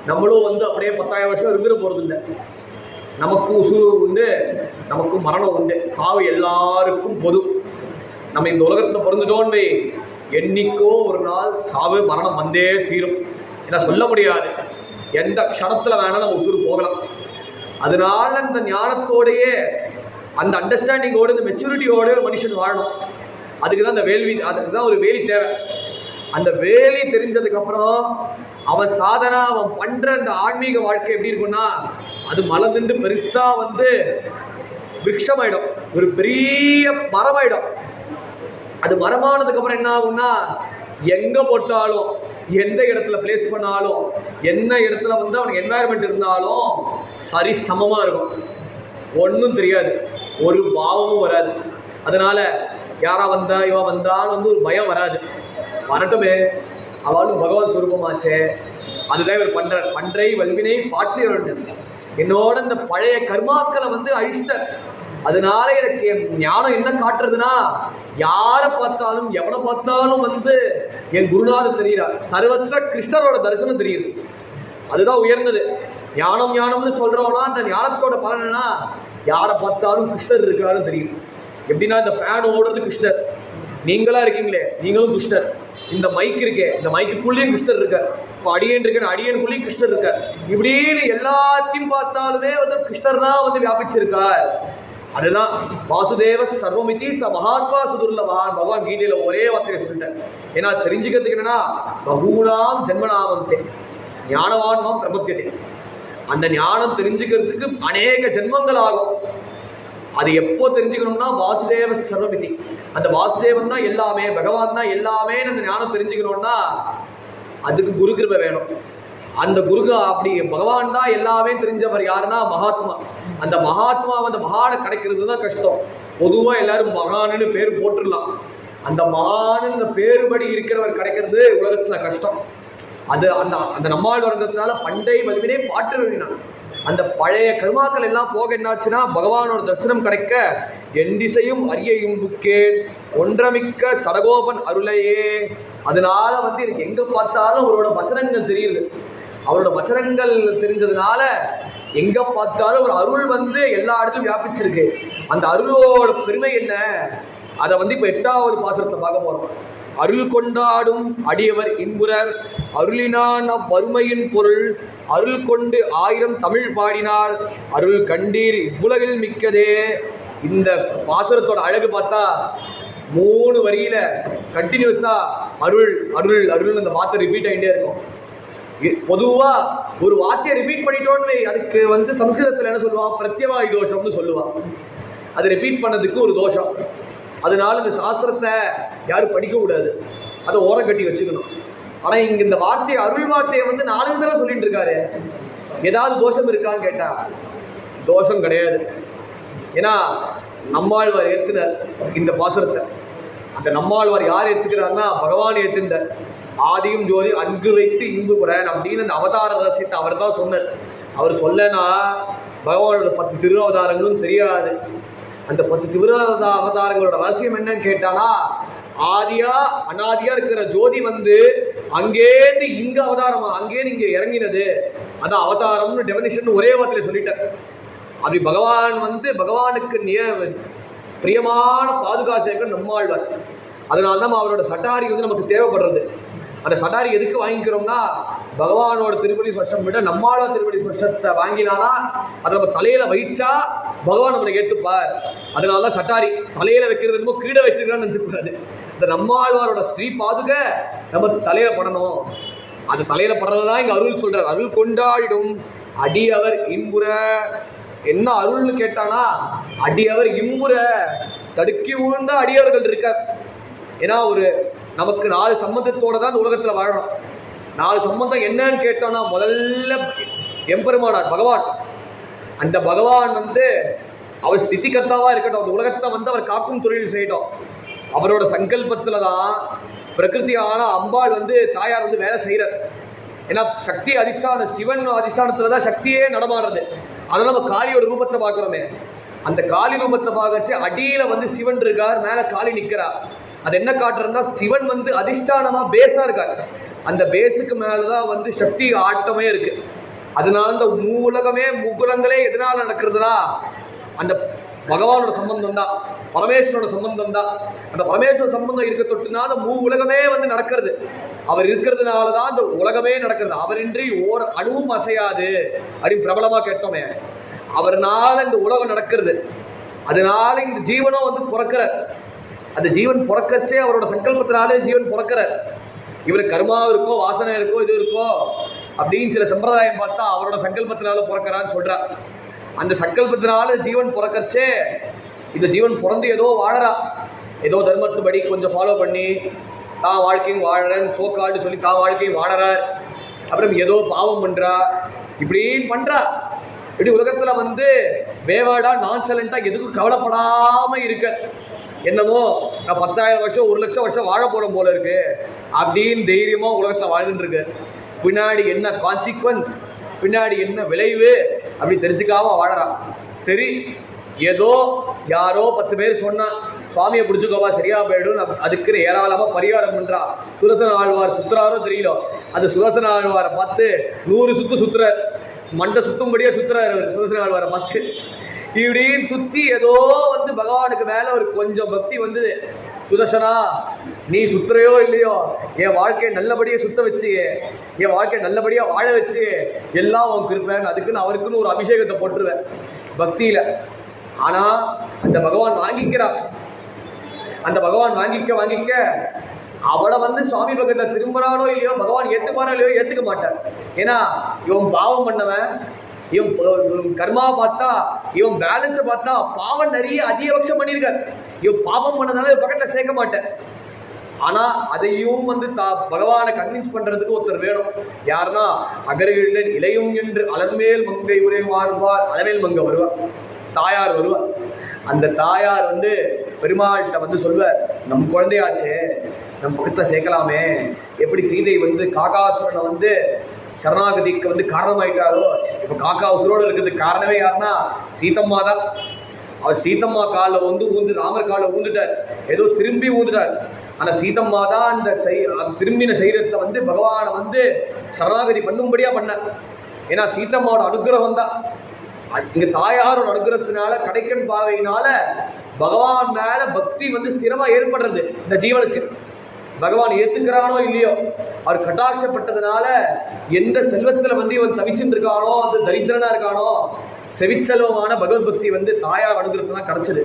Speaker 3: நம்மளும் வந்து அப்படியே 10,000 வருஷம் இருந்துட போகிறது இல்லை. நமக்கும் உசுறு உண்டு, நமக்கும் மரணம் உண்டு. சாவு எல்லாருக்கும் பொது. நம்ம இந்த உலகத்தில் பிறந்துட்டோன்னு என்னைக்கோ ஒரு நாள் சாவு மரணம் வந்தே தீரும். ஏன்னா சொல்ல முடியாது, எந்த க்ஷணத்தில் வேணாலும் நம்ம உசுறு போகலாம். அதனால இந்த ஞானத்தோடையே அந்த அண்டர்ஸ்டாண்டிங்கோடு இந்த மெச்சூரிட்டியோடு ஒரு மனுஷன் வாழணும். அதுக்கு தான் அந்த வேள்வி, அதுக்கு தான் ஒரு வேலி தேவை. அந்த வேலி தெரிஞ்சதுக்கப்புறம் அவன் சாதனை, அவன் பண்ணுற அந்த ஆன்மீக வாழ்க்கை எப்படி இருக்குன்னா, அது மலர்ந்து பெருசாக வந்து விருட்சமாயிடும், ஒரு பெரிய மரமாயிடும். அது மரமானதுக்கப்புறம் என்ன ஆகும்னா, எங்கே போட்டாலும், எந்த இடத்துல பிளேஸ் பண்ணாலும், என்ன இடத்துல வந்து அவனுக்கு என்வாயர்மெண்ட் இருந்தாலும் சரி சமமாக இருக்கும். ஒன்றும் தெரியாது, ஒரு பாவமும் வராது. அதனால் யாரா வந்தா இவன் வந்தாலும் வந்து ஒரு பயம் வராது. வரட்டுமே, அவளும் பகவான் சுரூபமாச்சே, அதுதான் இவர் பண்ணுறார். பன்றை வல்வினை பாற்றி என்னோட இந்த பழைய கர்மாக்களை வந்து அழிச்சிட்டார். அதனால எனக்கு ஞானம் என்ன காட்டுறதுன்னா, யாரை பார்த்தாலும் எவனை பார்த்தாலும் வந்து என் குருநாதர் தெரிகிறார். சர்வத்திர கிருஷ்ணரோட தரிசனம் தெரியுது. அதுதான் உயர்ந்தது. ஞானம் ஞானம்னு சொல்கிறோம்னா அந்த ஞானத்தோட பலனா யாரை பார்த்தாலும் கிருஷ்ணர் இருக்காருன்னு தெரியும். எப்படின்னா, இந்த ஃபேன் ஓடுறது கிருஷ்ணர், நீங்களாக இருக்கீங்களே நீங்களும் கிருஷ்ணர். இந்த மைக் இருக்கே, இந்த மைக்குள்ளேயும் கிருஷ்ணர் இருக்கார். இப்போ அடியன் இருக்கேன், அடியனுக்குள்ளேயும் கிருஷ்ணர் இருக்கார். இப்படின்னு எல்லாத்தையும் பார்த்தாலுமே வந்து கிருஷ்ணர் தான் வந்து வியாபிச்சிருக்கார். அதுதான் வாசுதேவ சர்வமிதி ச மகாத்மா சுதுர்லபான் பகவான் கீதையில ஒரே வார்த்தையை சொல்லிட்டேன். ஏன்னா தெரிஞ்சுக்கிறதுக்கு என்னன்னா, பகூனாம் ஜென்மநாமந்தே ஞானவான்மாம் பிரபத்தியதே. அந்த ஞானம் தெரிஞ்சுக்கிறதுக்கு அநேக ஜென்மங்கள் ஆகும். அது எப்போ தெரிஞ்சுக்கணும்னா, வாசுதேவ சர்வமிதி, அந்த வாசுதேவன் தான் எல்லாமே, பகவான் தான் எல்லாமே. அந்த ஞானம் தெரிஞ்சுக்கணும்னா அதுக்கு குரு கிருபை வேணும். அந்த குரு அப்படி பகவான் தான் எல்லாமே தெரிஞ்சவர் யாருன்னா மகாத்மா. அந்த மகாத்மா அந்த மகானை கிடைக்கிறது தான் கஷ்டம். பொதுவாக எல்லாரும் மகானுன்னு பேர் போட்டுடலாம். அந்த மகானுன்னு பேருபடி இருக்கிறவர் கிடைக்கிறது உலகத்தில் கஷ்டம். அது அந்த அந்த நம்மால் வர்றதுனால பண்டை வலிவினை பாட்டு வேணும். அந்த பழைய கருமாக்கள் எல்லாம் போக என்னாச்சுன்னா, பகவானோட தரிசனம் கிடைக்க என் திசையும் அரியையும் புக்கேன் ஒன்றமிக்க சடகோபன் அருளையே. அதனால வந்து எனக்கு எங்கே பார்த்தாலும் அவரோட வச்சனங்கள் தெரியுது. அவரோட வச்சனங்கள் தெரிஞ்சதுனால எங்கே பார்த்தாலும் ஒரு அருள் வந்து எல்லா இடத்துலையும் வியாபிச்சிருக்கு. அந்த அருளோட பெருமை என்ன, அதை வந்து இப்போ 8வது பாசுரத்தை பார்க்க போகிறோம். அருள் கொண்டாடும் அடியவர் இன்புரர் அருளினான் வறுமையின் பொருள் அருள் கொண்டு 1000 தமிழ் பாடினார் அருள் கண்டீர் இவ்வுலகில் மிக்கதே. இந்த பாசுரத்தோட அழகு பார்த்தா 3 வரியில கண்டினியூஸா அருள் அருள் அருள் அந்த வார்த்தை ரிப்பீட் ஆகிட்டே இருக்கும். பொதுவாக ஒரு வார்த்தையை ரிப்பீட் பண்ணிட்டோன்னு அதுக்கு வந்து சம்ஸ்கிருதத்தில் என்ன சொல்லுவான், பிரத்யவாயு தோஷம்னு சொல்லுவான். அது ரிப்பீட் பண்ணதுக்கு ஒரு தோஷம். அதனால இந்த சாஸ்திரத்தை யாரும் படிக்கக்கூடாது, அதை ஓரம் கட்டி வச்சுக்கணும். ஆனால் இங்கே இந்த வார்த்தையை அருள் வார்த்தையை வந்து 4 தடவை சொல்லிட்டு இருக்காரு. ஏதாவது தோஷம் இருக்கான்னு கேட்டால் தோஷம் கிடையாது. ஏன்னா நம்மாழ்வார் ஏற்றுனார் இந்த பாசுரத்தை. அந்த நம்மாழ்வார் யார் ஏற்றுக்கிறாருன்னா, பகவான் ஏற்றுந்தார். ஆதியும் ஜோதி அங்கு வைத்து இன்பு குறன் அப்படின்னு அந்த அவதார ரகசியத்தை அவர் தான் சொன்னார். அவர் சொல்லனா பகவானோட 10 திருவவதாரங்களும் தெரியாது. அந்த 10 திருவவதாரங்களோட ரகசியம் என்னன்னு கேட்டானா, ஆதியா அனாதியா இருக்கிற ஜோதி வந்து அங்கேருந்து இங்க அவதாரமா, அங்கேருந்து இங்க இறங்கினது, அதான் அவதாரம்னு டெபினிஷன் ஒரே வார்த்தையில சொல்லிட்டார். அப்படி பகவான் வந்து பகவானுக்கு பிரியமான பாதுகாசேகர் நம்மாழ்வார். அதனால தான் அவரோட சட்டாரி வந்து நமக்கு தேவைப்படுறது. அந்த சட்டாரி எதுக்கு வாங்கிக்கிறோம்னா, பகவானோட திருப்பதி ஸ்பர்ஷம் விட நம்மாழ்வார் திருப்பதி ஸ்பர்ஷத்தை வாங்கினானா அதை நம்ம தலையில வைச்சா பகவான் நம்மளை ஏற்றுப்பார். அதனால தான் சட்டாரி தலையில வைக்கிறது என்னமோ கீழே வச்சிருக்கான்னு நினச்சிக்கூடாது. இந்த நம்மாழ்வாரோட ஸ்ரீ பாதுகை நம்ம தலையில படணும். அது தலையில படுறதுதான் இங்க அருள் சொல்றாரு. அருள் கொண்டாடிடும் அடியவர் இன்புற. என்ன அருள்னு கேட்டானா, அடியவர் இன்புற தடுக்கி ஊழ்ந்த அடியவர்கள் இருக்கார். ஏன்னா ஒரு நமக்கு 4 சம்பந்தத்தோட தான் இந்த உலகத்துல வாழணும். 4 சம்பந்தம் என்னன்னு கேட்டோம்னா, முதல்ல எம்பெருமானார் பகவான். அந்த பகவான் வந்து அவர் ஸ்திதிகர்த்தாவா இருக்கட்டும், அந்த உலகத்தை வந்து அவர் காக்கும் தொழில் செய்யட்டும். அவரோட சங்கல்பத்துல தான் பிரகிருதியான அம்பாள் வந்து தாயார் வந்து வேலை செய்யறார். ஏன்னா சக்தி அதிஷ்டான சிவன் அதிஷ்டானத்துல தான் சக்தியே நடமாடுறது. அதை நம்ம காளியோட ரூபத்தை பார்க்குறோமே, அந்த காளி ரூபத்தை பார்க்கச்சு அடியில வந்து சிவன் இருக்கார், மேல காளி நிற்கிறா. அது என்ன காட்டுறதுன்னா, சிவன் வந்து அதிஷ்டானமா பேஸா இருக்கார். அந்த பேஸுக்கு மேலதான் வந்து சக்தி ஆட்டமே இருக்கு. அதனால இந்த மூலகமே முகுலங்களே எதனால நடக்கிறதுனா அந்த பகவானோட சம்பந்தம் தான், பரமேஸ்வரோட சம்பந்தம் தான். அந்த பரமேஸ்வர சம்பந்தம் இருக்க தொட்டுனா அந்த உலகமே வந்து நடக்கிறது. அவர் இருக்கிறதுனால தான் அந்த உலகமே நடக்கிறது. அவரின்றி ஓர் அணுவும் அசையாது அப்படின்னு பிரபலமா கேட்டோமே. அவர்னால இந்த உலகம் நடக்கிறது. அதனால இந்த ஜீவனும் வந்து பிறக்கிறார். அந்த ஜீவன் பிறக்கச்சே அவரோட சங்கல்பத்தினாலே ஜீவன் பிறக்கிறார். இவருக்கு கர்மா இருக்கோ, வாசனை இருக்கோ, இது இருக்கோ அப்படின்னு சில சம்பிரதாயம் பார்த்தா அவரோட சங்கல்பத்தினால பிறக்கிறான்னு சொல்றார். அந்த சங்கல்பத்தினால ஜீவன் பிறக்கச்சே இந்த ஜீவன் பிறந்து ஏதோ வாழறா, ஏதோ தர்மத்துபடி கொஞ்சம் ஃபாலோ பண்ணி தான் வாழ்க்கையும் வாழறேன்னு சோக்கால்னு சொல்லி தான் வாழ்க்கையும் வாழறார். அப்புறம் ஏதோ பாவம் பண்றா, இப்படின்னு பண்றா. இப்படி உலகத்துல வந்து வேவாடா நான்சலண்டா எதுக்கும் கவலைப்படாம இருக்க. என்னமோ நான் 10,000 வருஷம் 1,00,000 வருஷம் வாழ போறோம் போல இருக்கு அப்படின்னு தைரியமா உலகத்துல வாழ்ந்துட்டு இருக்கு. பின்னாடி என்ன கான்சிக்வன்ஸ், பின்னாடி என்ன விளைவு அப்படி தெரிஞ்சுக்காம வாழறான். சரி, ஏதோ யாரோ 10 பேர் சொன்னா சுவாமியை பிடிச்சுக்கோவா சரியா போயிடும், அதுக்கு ஏராளமா பரிகாரம் பண்றா. சுதர்சன ஆழ்வார் சுத்துறாரோ தெரியல, அந்த சுதர்சன ஆழ்வாரை பார்த்து 100 சுத்து சுத்துறார், மண்டை சுத்தும்படியா சுத்துறாரு அவர். சுதர்சன ஆழ்வாரை பார்த்து இப்படின்னு சுத்தி ஏதோ வந்து பகவானுக்கு மேல ஒரு கொஞ்சம் பக்தி வந்து, சுதர்சனா நீ சுத்துறையோ இல்லையோ என் வாழ்க்கையை நல்லபடியா சுத்த வச்சு, என் வாழ்க்கையை நல்லபடியா வாழ வச்சு எல்லாம் உனக்கு இருப்பேன், அதுக்குன்னு அவருக்குன்னு ஒரு அபிஷேகத்தை போட்டுருவேன் பக்தியில. ஆனா அந்த பகவான் வாங்கிக்கிறான். அந்த பகவான் வாங்கிக்க அவளை வந்து சுவாமி பக்கத்துல திரும்புறானோ இல்லையோ பகவான் ஏத்துப்பாரோ இல்லையோ ஏத்துக்க மாட்டார். ஏன்னா இவன் பாவம் பண்ணவன், இவன் கர்மா பார்த்தா, இவன் பேலன்ஸை பார்த்தா பாவம் நிறைய அதிகபட்சம் பண்ணியிருக்கார். இவன் பாவம் பண்ணதால பக்கத்துல சேர்க்க மாட்டேன். ஆனா அதையும் வந்து பகவானை கன்வின்ஸ் பண்றதுக்கு ஒருத்தர் வேணும். யாருன்னா அகர்களில் இளையும் என்று அலர்மேல் மங்கை உரை வாழ்வார், அலமேல் மங்கை வருவார், தாயார் வருவார். அந்த தாயார் வந்து பெருமாள்கிட்ட வந்து சொல்வார், நம் குழந்தையாச்சே நம்ம பக்கத்துல சேர்க்கலாமே. எப்படி சீதை வந்து காகாசுரனை வந்து சரணாகதிக்கு வந்து காரணமாயிட்டாரோ, இப்போ காக்கா உசுரோடு இருக்கிறதுக்கு காரணமே யாருன்னா சீதம்மா தான். அவர் சீதம்மா காலில் வந்து ஊந்து ராமர் காலில் ஊந்துட்டார், ஏதோ திரும்பி ஊந்துட்டார். ஆனால் சீதம்மா தான் அந்த திரும்பின சரீரத்தை வந்து பகவானை வந்து சரணாகதி பண்ணும்படியா பண்ண. ஏன்னா சீதம்மாவோட அனுகிரகம் தான். இங்க தாயாரோட அனுகிரகத்தினால கடைக்கன் பாவையினால பகவான் மேல பக்தி வந்து ஸ்திரமா ஏற்படுறது இந்த ஜீவனுக்கு. பகவான் ஏத்துக்கிறானோ இல்லையோ, அவர் கட்டாட்சப்பட்டதுனால எந்த செல்வத்துல வந்து இவன் தவிச்சுட்டு இருக்கானோ, அது தரித்திரனா இருக்கானோ, செவிச்செல்வமான பகவத் பக்தி வந்து தாயார் அனுகிரகத்தான் கிடைச்சது.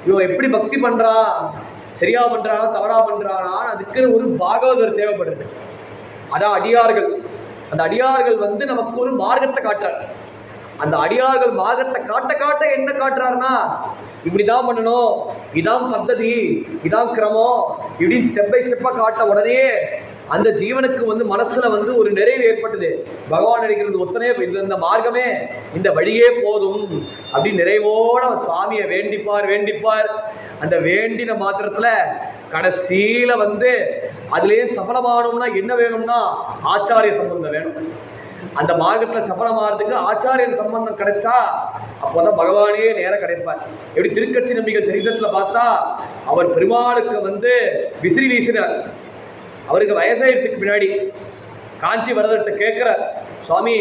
Speaker 3: இவன் எப்படி பக்தி பண்றான், சரியா பண்றானா தவறா பண்றானா, அதுக்கு ஒரு பாகவதர் தேவைப்படுது. அதான் அடியார்கள். அந்த அடியார்கள் வந்து நமக்கு ஒரு மார்க்கத்தை காட்டுறார். அந்த அடியார்கள் மார்க்கத்தை காட்ட காட்ட என்ன காட்டுறாருன்னா, இப்படிதான் பண்ணணும், இதான் பద్ధதி, இதான் கிரமம், இப்படின்னு ஸ்டெப் பை ஸ்டெப்பா காட்ட உடனே அந்த ஜீவனுக்கு வந்து மனசுல வந்து ஒரு நிறைவு ஏற்பட்டது. பகவான் நினைக்கிறது ஒத்தனே இந்த மார்க்கமே, இந்த வழியே போதும் அப்படின்னு நிறைவோட சுவாமியை வேண்டிப்பார். அந்த வேண்டின மாத்திரத்துல கடைசியில வந்து அதுலயே சஃலமானோம்னா என்ன வேணும்னா ஆச்சாரிய சம்பந்தம் வேணும். அந்த மார்க்கத்துல சஃலமாகிறதுக்கு ஆச்சாரியன் சம்பந்தம் கிடைச்சா அப்போதான் பகவானே நேரம் கிடைப்பார். எப்படி திருக்கட்சி நம்பிக்கை சரித்திரத்துல பார்த்தா அவர் பெருமாளுக்கு வந்து விசிறி வீசினார். அவருக்கு வயசாயிடுறதுக்கு பின்னாடி காஞ்சி வரதர்கிட்ட கேட்குற, சுவாமி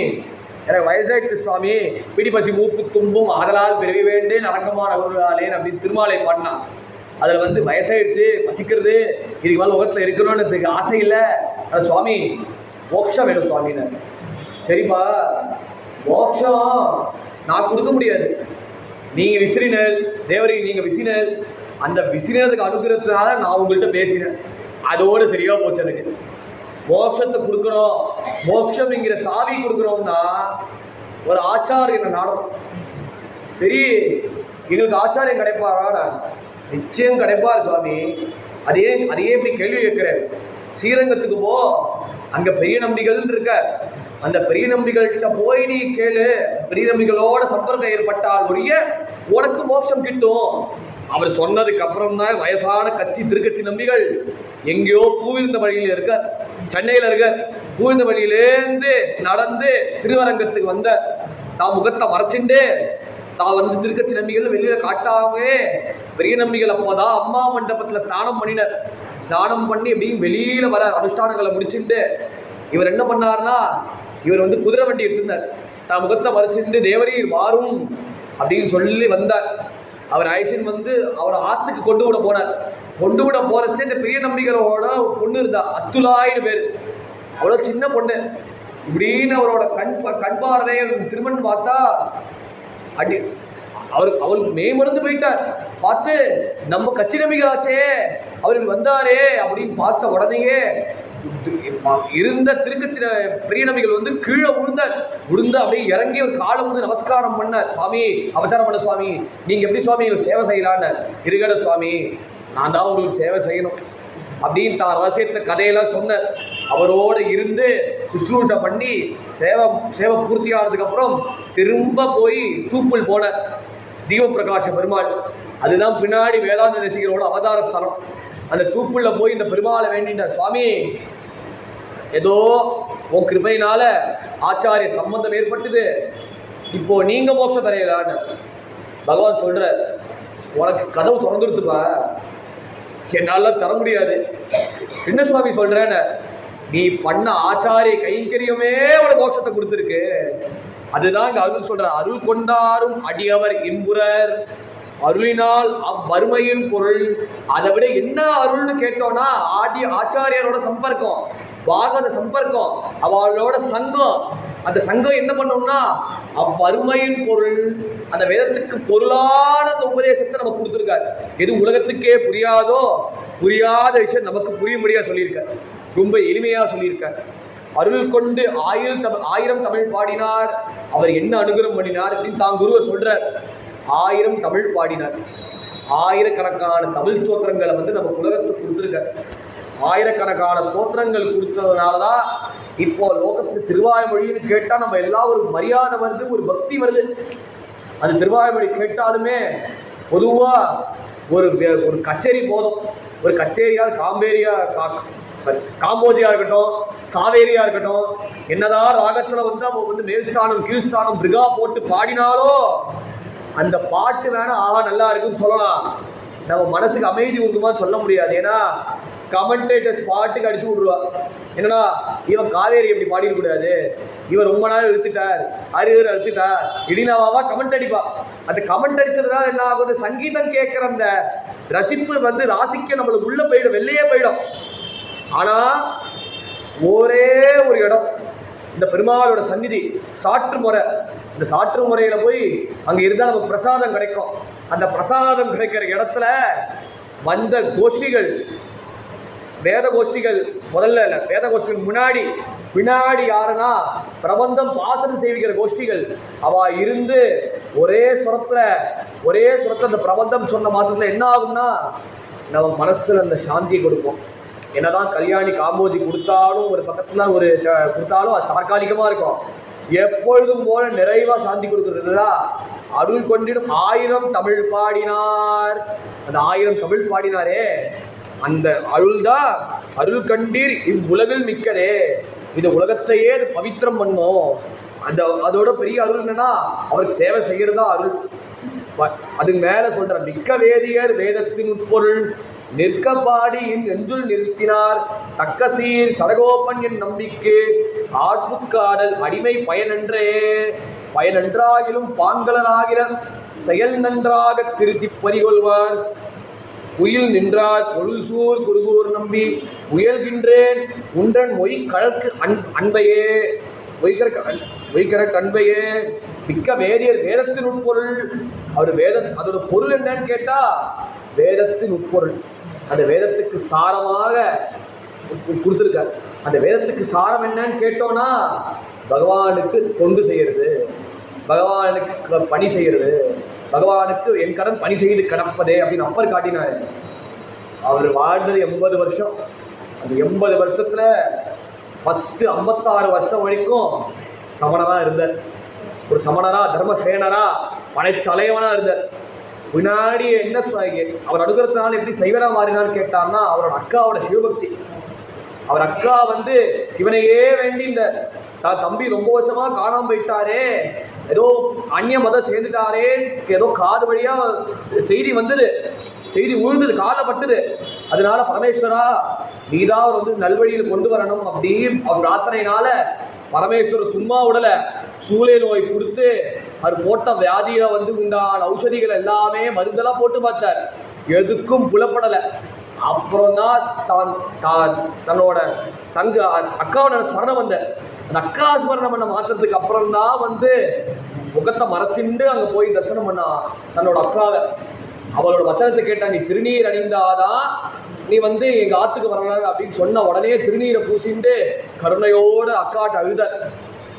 Speaker 3: எனக்கு வயசாயிடுச்சு சுவாமி, பிடி பசி மூப்பு தும்பும் ஆதலால் பிறவி வேண்டேன் அரங்கமான அருளாலேன் அப்படின்னு திருமாலை பாடினான். அதில் வந்து வயசாயிடுச்சு, பசிக்கிறது, இதுக்கு மேலே உலகத்தில் இருக்கணும்னு ஆசை இல்லை, அது சுவாமி மோட்சம் வேணும் சுவாமின்னு. சரிப்பா, மோட்சம் நான் கொடுக்க முடியாது, நீங்கள் விசிறினர் தேவரையும் நீங்கள் விசிறினர், அந்த விசிறினதுக்கு அனுகிறதுனால நான் உங்கள்கிட்ட பேசினேன், அதோடு சரியாக போச்சு. எனக்கு மோட்சத்தை கொடுக்குறோம், மோட்சம்ங்கிற சாவி கொடுக்குறோம்னா ஒரு ஆச்சாரியனை நாடணும். சரி, எங்களுக்கு ஆச்சாரியம் கிடைப்பாரா? நிச்சயம் கிடைப்பார் சுவாமி. அதே இப்படி கேள்வி கேட்குறேன். ஸ்ரீரங்கத்துக்கு போ, அங்கே பெரிய நம்பிகள் இருக்க, அந்த பெரிய நம்பிகள்கிட்ட போய் நீ கேளு, பெரிய நம்பிகளோட சம்பர்க்கம் ஏற்பட்டால் ஒழிய உனக்கு மோட்சம் கிட்டும். அவர் சொன்னதுக்கு அப்புறம் தான் வயசான கட்சி திருக்கட்சி நம்பிகள் எங்கேயோ பூவிருந்த வழியில் இருக்க, சென்னையில் இருக்க, பூவிருந்த வழியிலேருந்து நடந்து திருவரங்கத்துக்கு வந்த தான் முகத்தை மறைச்சுண்டு தான் வந்து திருக்கட்சி நம்பிகள் வெளியில காட்டாமே பெரிய நம்பிகள் அப்போதான் அம்மா மண்டபத்தில் ஸ்நானம் பண்ணினர். ஸ்நானம் பண்ணி எப்படியும் வெளியில வர அனுஷ்டானங்களை முடிச்சுட்டு இவர் என்ன பண்ணார்னா, இவர் வந்து குதிரை வண்டி எடுத்திருந்தார், தான் முகத்தை மறைச்சிட்டு தேவரீர் மாறும் அப்படின்னு சொல்லி வந்தார். அவர் ஐசன் வந்து அவர் ஆற்றுக்கு கொண்டு விட போனார். கொண்டு விட போறச்சு இந்த பெரிய நம்பிகளோட பொண்ணு இருந்தா, அத்துலாயின்னு பேர், அவ்வளோ சின்ன பொண்ணு. இப்படின்னு அவரோட கண் பார்வையை திருமணம் பார்த்தா அடி அவருக்கு மேமறந்து போயிட்டார். பார்த்து நம்ம கட்சி நம்பிக்கையாச்சே அவருக்கு வந்தாரே அப்படின்னு பார்த்த உடனேயே இருந்த திருக்கட்சி பெரிய நம்பிகள் வந்து கீழே விழுந்து அப்படியே இறங்கி ஒரு காலை வந்து நமஸ்காரம் பண்ண, சுவாமி அவசாரம் பண்ண சுவாமி, நீங்க எப்படி சுவாமி சேவை செய்யலான்னு. இருக்கட சுவாமி, நான் தான் உங்களுக்கு சேவை செய்யணும் அப்படின்னு தான் ரகசியத்தை கதையெல்லாம் சொன்ன. அவரோடு இருந்து சுஷ்ரூஷை பண்ணி சேவை பூர்த்தி ஆனதுக்கப்புறம் திரும்ப போய் தூப்புள் போன தீபப்பிரகாச பெருமாள், அதுதான் பின்னாடி வேதாந்த ரசிகரோட அவதார ஸ்தலம். அந்த தூப்புள்ள போய் இந்த பெருமாளை வேண்டின, சுவாமி ஏதோ உன் கிருபையினால ஆச்சாரிய சம்பந்தம் ஏற்பட்டது, இப்போ நீங்க மோட்சம் தரையலான்னு பகவான் சொல்ற, உனக்கு கதவு திறந்துருத்துப்பா, என்னால தர முடியாது. என்ன சுவாமி சொல்றேன்னு, நீ பண்ண ஆச்சாரிய கைங்கரியமே ஒரு மோட்சத்தை கொடுத்துருக்கு. அதுதான் இங்க அருள் சொல்ற, அருள் கொண்டாரும் அடியவர் இன்புறர் அருளினால் அவ்வறுமையின் பொருள். அதை விட என்ன அருள்னு கேட்டோம்னா, ஆச்சாரியரோட சம்பர்க்கம், பாகவத சம்பர்க்கம், அவளோட சங்கம். அந்த சங்கம் என்ன பண்ணோம்னா அவ்வறுமையின் பொருள், அந்த வேதத்துக்கு பொருளான அந்த உபதேசத்தை நமக்கு கொடுத்துருக்காரு. எது உலகத்துக்கே புரியாதோ புரியாத விஷயம் நமக்கு புரியும்படியா சொல்லியிருக்கார், ரொம்ப எளிமையா சொல்லியிருக்கார். அருள் கொண்டு 1000 தமிழ் பாடினார், அவர் என்ன அனுகிரகம் பண்ணினார் அப்படின்னு தான் குருவை சொல்றார். 1000 தமிழ் பாடினார், ஆயிரக்கணக்கான தமிழ் ஸ்தோத்திரங்களை வந்து நம்ம உலகத்துக்கு கொடுத்துருக்கார். ஆயிரக்கணக்கான ஸ்தோத்திரங்கள் கொடுத்ததுனால தான் இப்போ லோகத்துக்கு திருவாய்மொழின்னு கேட்டால் நம்ம எல்லாம் ஒரு மரியாதை வருது, ஒரு பக்தி வருது. அந்த திருவாய்மொழி கேட்டாலுமே பொதுவாக ஒரு கச்சேரி போதும். ஒரு கச்சேரியால் காம்போஜியா இருக்கட்டும், சாவேரியா இருக்கட்டும், என்னதான் ராகத்தில் வந்து அவன் வந்து மேல்ஸ்தானம் கீழ்ஸ்தானம் பிரிகா போட்டு பாடினாலோ அந்த பாட்டு வேணா ஆஹா நல்லா இருக்குன்னு சொல்லலாம், நம்ம மனசுக்கு அமைதி உண்டுமா சொல்ல முடியாது. ஏன்னா கமெண்டேட்டர்ஸ் பாட்டுக்கு அடிச்சு விட்ருவா, என்னன்னா இவன் காவேரி எப்படி பாடிடக்கூடாது, இவர் ரொம்ப நாள் எடுத்துட்டார், அரியர் எடுத்துட்டார், இடினாவா கமெண்ட் அடிப்பா. அந்த கமெண்ட் அடிச்சதுனால என்ன ஆகுது, சங்கீதம் கேட்குற அந்த ரசிப்பு வந்து ராசிக்க நம்மளுக்கு உள்ள போயிடும், வெளியே போயிடும். ஆனால் ஒரே ஒரு இடம், இந்த பெருமாளோட சந்நிதி சாற்று முறை, இந்த சாற்று முறையில் போய் அங்கே இருந்தால் நமக்கு பிரசாதம் கிடைக்கும். அந்த பிரசாதம் கிடைக்கிற இடத்துல வந்த கோஷ்டிகள், வேத கோஷ்டிகள் முதல்ல இல்லை, வேத கோஷ்டிகள் பின்னாடி யாருன்னா பிரபந்தம் பாசனம் செய்விக்கிற கோஷ்டிகள், அவ இருந்து ஒரே சுரத்தில் அந்த பிரபந்தம் சொன்ன மாத்திரத்தில் என்ன ஆகும்னா நம்ம மனசில் அந்த சாந்தியை கொடுக்கும். என்னதான் கல்யாணி காம்போஜி கொடுத்தாலும் ஒரு பக்கத்தில் ஒரு கொடுத்தாலும் அது தற்காலிகமாக இருக்கும். எப்பொழுதும் போல நிறைவாக சாந்தி கொடுக்குறதுல அருள் கொண்டிடும் 1000 தமிழ் பாடினார். அந்த 1000 தமிழ் பாடினாரே அந்த அருள் தான் அருள் கண்டீர் இவ்வுலகில் மிக்கதே, இந்த உலகத்தையே பவித்திரம் பண்ணும். அதோட பெரிய அருள் என்னன்னா அவருக்கு சேவை செய்யறதா அருள். அதுக்கு மேல சொல்ற, மிக்க வேதியர் வேதத்தின் உட்பொருள் நிற்கப்பாடி என் நெஞ்சுள் நிறுத்தினார் தக்க சீர் சடகோபன் என் நம்பிக்கு ஆட்புக்காடல் அடிமை பயனன்றாகிலும் பாங்கலனாகிற செயல் நன்றாக திருத்தி பறிகொள்வார் உயில் நின்றார் பொருள்சூர் குருகூர் நம்பி உயல்கின்றேன் உன்றன் மொய் கழற்கு அன்பையே ஒய்கரக்கு அன்பையே மிக்க வேதியர் வேதத்தின் உட்பொருள். அவர் அதோட பொருள் என்னன்னு கேட்டா வேதத்தின் உட்பொருள். அந்த வேதத்துக்கு சாரமாக கொடுத்துருக்கார். அந்த வேதத்துக்கு சாரம் என்னன்னு கேட்டோம்னா பகவானுக்கு தொண்டு செய்யறது, பகவானுக்கு பணி செய்யறது, பகவானுக்கு என் கடன் பணி செய்து கிடப்பதே அப்படின்னு அப்பர் காட்டினார். அவர் வாழ்ந்தது 80 வருஷம். அந்த 80 வருஷத்துல ஃபஸ்ட்டு 56 வருஷம் வரைக்கும் சமணராக இருந்தார். ஒரு சமணரா தர்மசேனரா படைத்தலைவனாக இருந்தார். பின்னாடி என்ன அவர் அனுகிரகத்தினால எப்படி சைவரா மாறினான்னு கேட்டார்னா அவரோட அக்காவோட சிவபக்தி. அவர் அக்கா சிவனையே வேண்டின்றார். தான் தம்பி ரொம்ப வருஷமா காணாமல் போயிட்டாரே, ஏதோ அந்நிய மதம் சேர்ந்துட்டாரே, ஏதோ காது வழியா செய்தி வந்தது, செய்தி உழுந்தது, காலில் பட்டுது. அதனால பரமேஸ்வரா நீதான் அவர் நல்வழியில் கொண்டு வரணும் அப்படின்னு அவர் பிரார்த்தனையினால பரமேஸ்வரர் சும்மா விடல, சூளை நோய் கொடுத்து அவர் போட்ட வியாதியில உண்டான ஔஷதிகள் எல்லாமே மருந்தெல்லாம் போட்டு பார்த்தார், எதுக்கும் புலப்படலை. அப்புறம் தான் தன்னோட அக்காவோட ஸ்மரணம் வந்தார். அந்த அக்கா ஸ்மரணம் பண்ண மாற்றத்துக்கு அப்புறம் தான் முகத்தை மறைச்சிண்டு அங்கே போய் தரிசனம் பண்ணா தன்னோட அக்காவை. அவளோட வச்சனத்தை கேட்டா, நீ திருநீர் அணிந்தாதான் நீ எங்கள் ஆற்றுக்கு வரலாம் அப்படின்னு சொன்ன உடனே திருநீரை பூசிண்டு கருணையோடு அக்காட்ட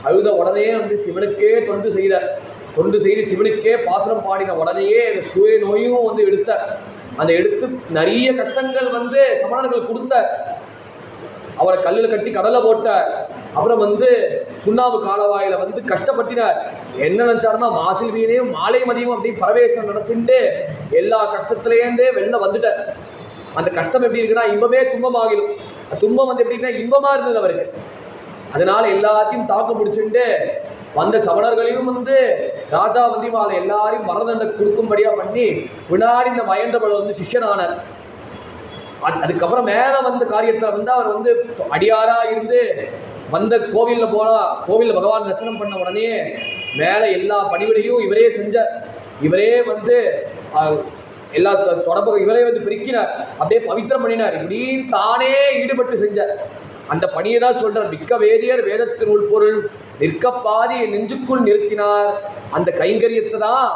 Speaker 3: அழுத உடனே சிவனுக்கே தொண்டு செய்து சிவனுக்கே பாசனம் பாடின உடனேயே அந்த சூரிய நோயும் எடுத்த. அதை எடுத்து நிறைய கஷ்டங்கள் சமணர்கள் கொடுத்த. அவரை கல்லில் கட்டி கடலை போட்டார். அப்புறம் சுண்ணாம்பு காலவாயில கஷ்டப்பட்டினார். என்ன நினைச்சாருன்னா மாசில் வீணையும் மாலை மதியம் அப்படின்னு பரவேசம் நினைச்சுட்டு எல்லா கஷ்டத்திலேருந்தே வெளில வந்துட்டார். அந்த கஷ்டம் எப்படி இருக்குன்னா இன்பமே துன்பமாகிடும். துன்பம் எப்படின்னா இன்பமா இருந்தது அவருக்கு. அதனால எல்லாத்தையும் தாக்கு முடிச்சுட்டு வந்த சமணர்களையும் ராஜா மாலை எல்லாரையும் மரணதண்டை கொடுக்கும்படியா பண்ணி வினாடி இந்த மயந்தபல் சிஷ்யனானார். அதுக்கப்புறம் மேலே காரியத்தில் அவர் அடியாரா இருந்து கோவிலில் கோவிலில் பகவான் தரிசனம் பண்ண உடனே மேலே எல்லா பணிவிடையும் இவரே செஞ்சார். இவரே எல்லா தொடர்பு இவரே பிரிக்கினார், அப்படியே பவித்திரம் பண்ணினார். இப்படின்னு தானே ஈடுபட்டு செஞ்சார். அந்த பணியை தான் சொல்றார். மிக்க வேதியர் வேதத்தின் உள்பொருள் நிற்கப்பாதி என் நெஞ்சுக்குள் நிறுத்தினார். அந்த கைங்கரியத்தை தான்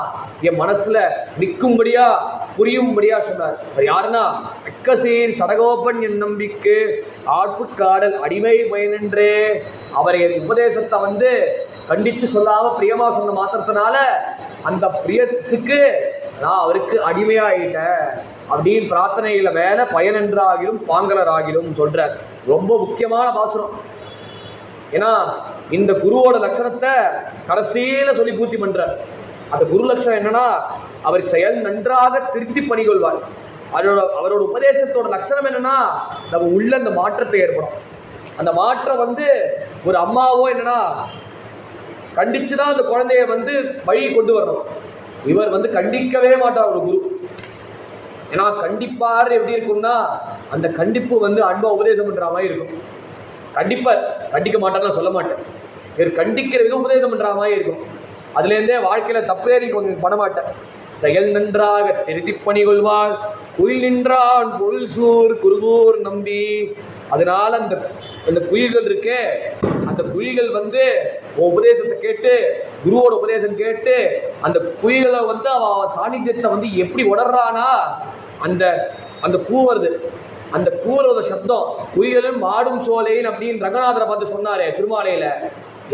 Speaker 3: என் மனசுல நிற்கும்படியா புரியும்படியா சொன்னார். யாருன்னா அக்கசீர் சடகோபன் என் நம்பிக்கு ஆட்புக்காடல் அடிமை பயனென்றே. அவர் என் உபதேசத்தை கண்டிச்சு சொல்லாம பிரியமா சொன்ன மாத்திரத்தினால அந்த பிரியத்துக்கு நான் அவருக்கு அடிமையாயிட்டேன் அப்படின்னு பிரார்த்தனையில மேல பயனென்றாகிலும் பாங்கலராகிலும் சொல்றார். ரொம்ப முக்கியமான பாசுரம். ஏன்னா இந்த குருவோட லட்சணத்தை கடைசியில சொல்லி பூர்த்தி பண்றார். அந்த குரு லட்சணம் என்னன்னா அவர் செயல் நன்றாக திருத்தி பணிகொள்வார். அவரோட உபதேசத்தோட லட்சணம் என்னன்னா நம்ம உள்ள அந்த மாற்றத்தை ஏற்படும். அந்த மாற்றம் ஒரு அம்மாவோ என்னன்னா கண்டிச்சுதான் அந்த குழந்தைய வழி கொண்டு வரணும். இவர் கண்டிக்கவே மாட்டார் ஒரு குரு. ஏன்னா கண்டிப்பார் எப்படி இருக்கும்னா அந்த கண்டிப்பு அன்பா உபதேசம் பண்ற மாதிரி இருக்கும். கண்டிப்பார் கண்டிக்க மாட்டார்னா சொல்ல மாட்டேன். இவர் கண்டிக்கிற விதம் உபதேசம் பண்ற மாதிரி இருக்கும். அதுலேருந்தே வாழ்க்கையில தப்பே நீங்க பண்ண மாட்டேன். செயல் நன்றாக திருத்தி பணிகொள்வார் குயில் நின்றான் பொருள் சூர் குருகூர் நம்பி. அதனால அந்த குயில்கள் இருக்கே, அந்த குயில்கள் உபதேசத்தை கேட்டு குருவோட உபதேசம் கேட்டு அந்த குயில்களை அவன் சாநித்தியத்தை எப்படி உணர்றானா அந்த அந்த பூ வருது. அந்த பூவோட சப்தம் குயிலும் மாடும் சோலையின் அப்படின்னு ரங்கநாதரை பார்த்து சொன்னாரே திருமாலையில.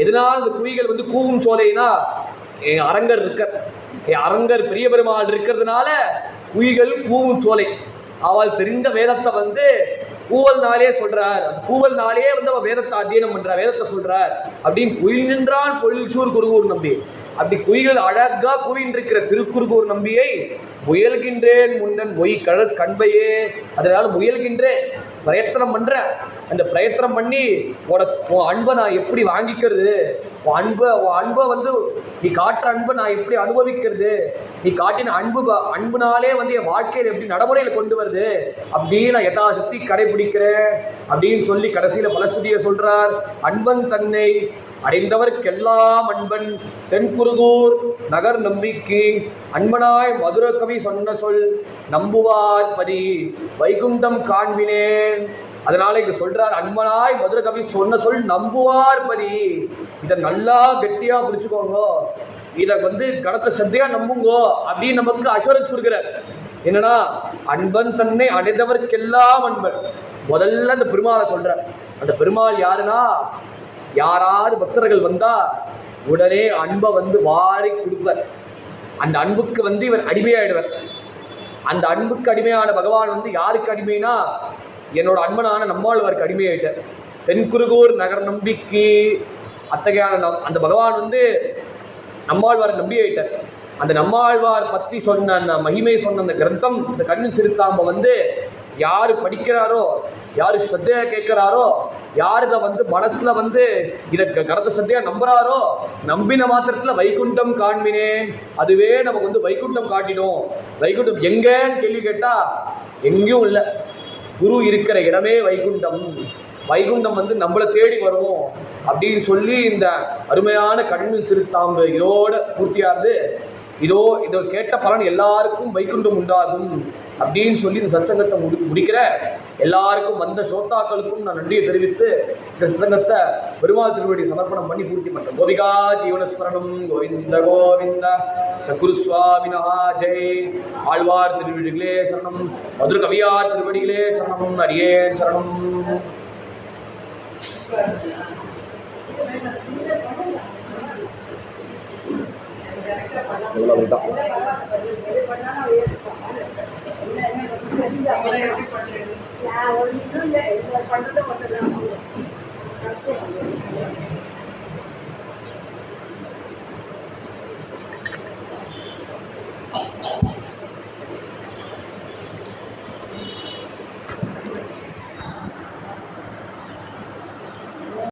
Speaker 3: எதனால் அந்த குயில்கள் கூவும் சோலைனா என் அரங்கர் என் அரங்கர் பெரிய பெருமாள் இருக்கிறதுனால குயில்கள் கூவும் சோலை. அவள் தெரிந்த வேதத்தை கூவல் நாளே சொல்றார். கூவல் நாளே அவன் வேதத்தை அத்தியனம் பண்றார், வேதத்தை சொல்றார் அப்படின்னு குயில் நின்றான் பொழில் சூர் குருகூர் நம்பி. அப்படி குயில்கள் அழகா கூவின்றிருக்கிற திருக்குறுகூர் நம்பியை முயல்கின்றேன் முன்னன் மொய் கண்பையே. அதனால முயல்கின்றேன், பிரயத்தனம் பண்றேன். அந்த பிரயத்தனம் பண்ணி உன் அன்பை நான் எப்படி வாங்கிக்கிறது, அன்பை வந்து நீ காட்டுற அன்பை நான் எப்படி அனுபவிக்கிறது, நீ காட்டின அன்புனாலே வந்து என் வாழ்க்கையில் எப்படி நடைமுறையில் கொண்டு வருது அப்படின்னு நான் யதாசக்தி கடைபிடிக்கிறேன் அப்படின்னு சொல்லி கடைசியில் பலஸ்ருதியை சொல்றார். அன்பன் தன்னை அடைந்தவர்க்கெல்லாம் அன்பன் தென்குருகூர் நகர் நம்பிக்கை அன்பனாய் மதுர கவி சொன்ன சொல் நம்புவார் பதி வைகுண்டம் காண்பினேன். அதனால இங்க சொல்றார், அன்பனாய் மதுர கவி சொன்ன சொல் நம்புவார் பதி. இதை நல்லா கெட்டியா பிடிச்சுக்கோங்க, இதை வந்து கணத்தை சத்தையா நம்புங்கோ அப்படின்னு நமக்கு அஷூரன்ஸ் கொடுக்குறார். என்னன்னா அன்பன் தன்னை அடைந்தவர்க்கெல்லாம் அன்பன். முதல்ல அந்த பெருமாளை சொல்ற. அந்த பெருமாள் யாருன்னா, யாராவது பக்தர்கள் வந்தா உடனே அன்பை வந்து வாரி கொடுப்பார். அந்த அன்புக்கு வந்து இவர் அடிமையாயிடுவார். அந்த அன்புக்கு அடிமையான பகவான் வந்து யாருக்கு அடிமைனா, என்னோட அன்பனான நம்மாழ்வாருக்கு அடிமையாயிட்டார். தென்குருகூர் நகர் நம்பிக்கை அத்தகையான அந்த பகவான் வந்து நம்மாழ்வார் நம்பி ஆயிட்டார். அந்த நம்மாழ்வார் பற்றி சொன்ன அந்த மகிமை சொன்ன அந்த கிரந்தம், இந்த கண்ணின் சிறுத்தாம்ப வந்து யார் படிக்கிறாரோ, யார் ஸ்ரத்தையா கேட்கிறாரோ, யார் இதை வந்து மனசுல வந்து இதை கரத்த சத்தையா நம்புறாரோ, நம்பின மாத்திரத்துல வைகுண்டம் காண்பினேன். அதுவே நமக்கு வந்து வைகுண்டம் காட்டிடும். வைகுண்டம் எங்கன்னு கேள்வி கேட்டா எங்கேயும் இல்லை, குரு இருக்கிற இடமே வைகுண்டம். வைகுண்டம் வந்து நம்மளை தேடி வருவோம் அப்படின்னு சொல்லி இந்த அருமையான கண்ணின் சிறுத்தாம்பு இதோட பூர்த்தியாகுது. இதோ கேட்ட பலன் எல்லாருக்கும் வைகுண்டம் உண்டாகும் அப்படின்னு சொல்லி இந்த சத்சங்கத்தை முடிக்கிற எல்லாருக்கும் வந்த சோத்தாக்களுக்கும் நான் நன்றியை தெரிவித்து இந்த சத்சங்கத்தை பெருமாள் திருவடி சமர்ப்பணம் பண்ணி பூர்த்தி பண்ணுறேன். கோபிகா ஜீவனஸ்மரணம் கோவிந்த கோவிந்த சத்குரு சுவாமினா ஜெய். ஆழ்வார் திருவடிகளே சரணம், மதுர கவியார் திருவடிகளே சரணம், அரியேன் சரணம்.
Speaker 4: நான்